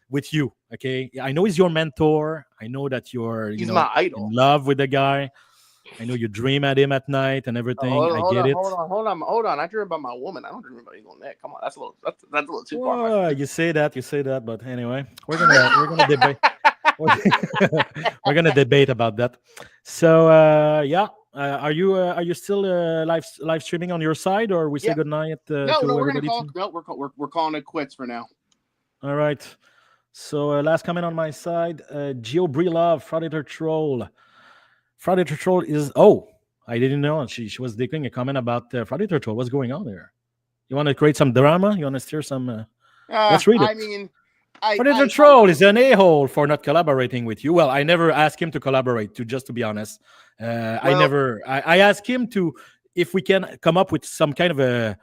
with you. Okay, I know he's your mentor. I know that he's my idol. In love with the guy. I know you dream at him at night and everything. I get it. Hold on. I dream about my woman. I don't dream about Eagle Nick. Come on, that's a little too far. You say that, but anyway, we're gonna debate. We're gonna debate about that. So are you still live streaming on your side, or we say goodnight? No, we're calling it quits for now. All right. So last comment on my side, Geo Brelove, Frauditor Troll. Frauditor Troll is I didn't know. She was making a comment about Frauditor Troll. What's going on there? You want to create some drama? You want to steer some? Let's read it. I mean, Frauditor Troll is an a-hole for not collaborating with you. Well, I never asked him to collaborate. Just to be honest, I asked him if we can come up with some kind of a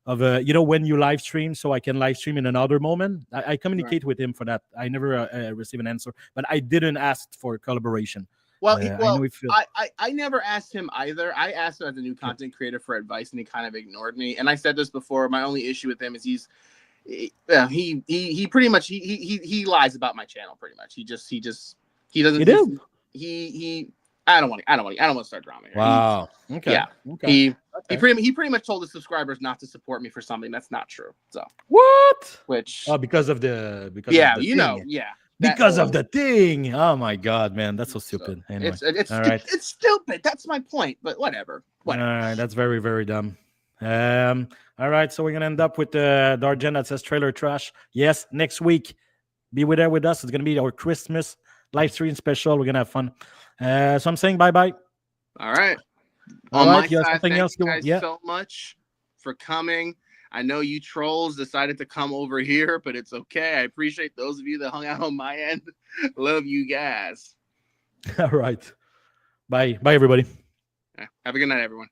when you live stream, so I can live stream in another moment. I communicate with him for that. I never receive an answer, but I didn't ask for collaboration. Well, I never asked him either. I asked him as a new content creator for advice, and he kind of ignored me. And I said this before. My only issue with him is he pretty much he lies about my channel. Pretty much, he doesn't. I don't want to start drama here. Wow. Okay. Yeah. Okay. He pretty much told his subscribers not to support me for something that's not true. So what? Which because of the because of the thing. Oh my god, man, that's so stupid. Anyway, it's stupid. That's my point. But whatever. All right, that's very, very dumb. All right, so we're gonna end up with Darjen that says trailer trash. Yes, next week, be there with us. It's gonna be our Christmas live stream special. We're gonna have fun. So I'm saying bye bye. All right. On my side, thank you guys so much for coming. I know you trolls decided to come over here, but it's okay. I appreciate those of you that hung out on my end. Love you guys. All right. Bye. Bye, everybody. Have a good night, everyone.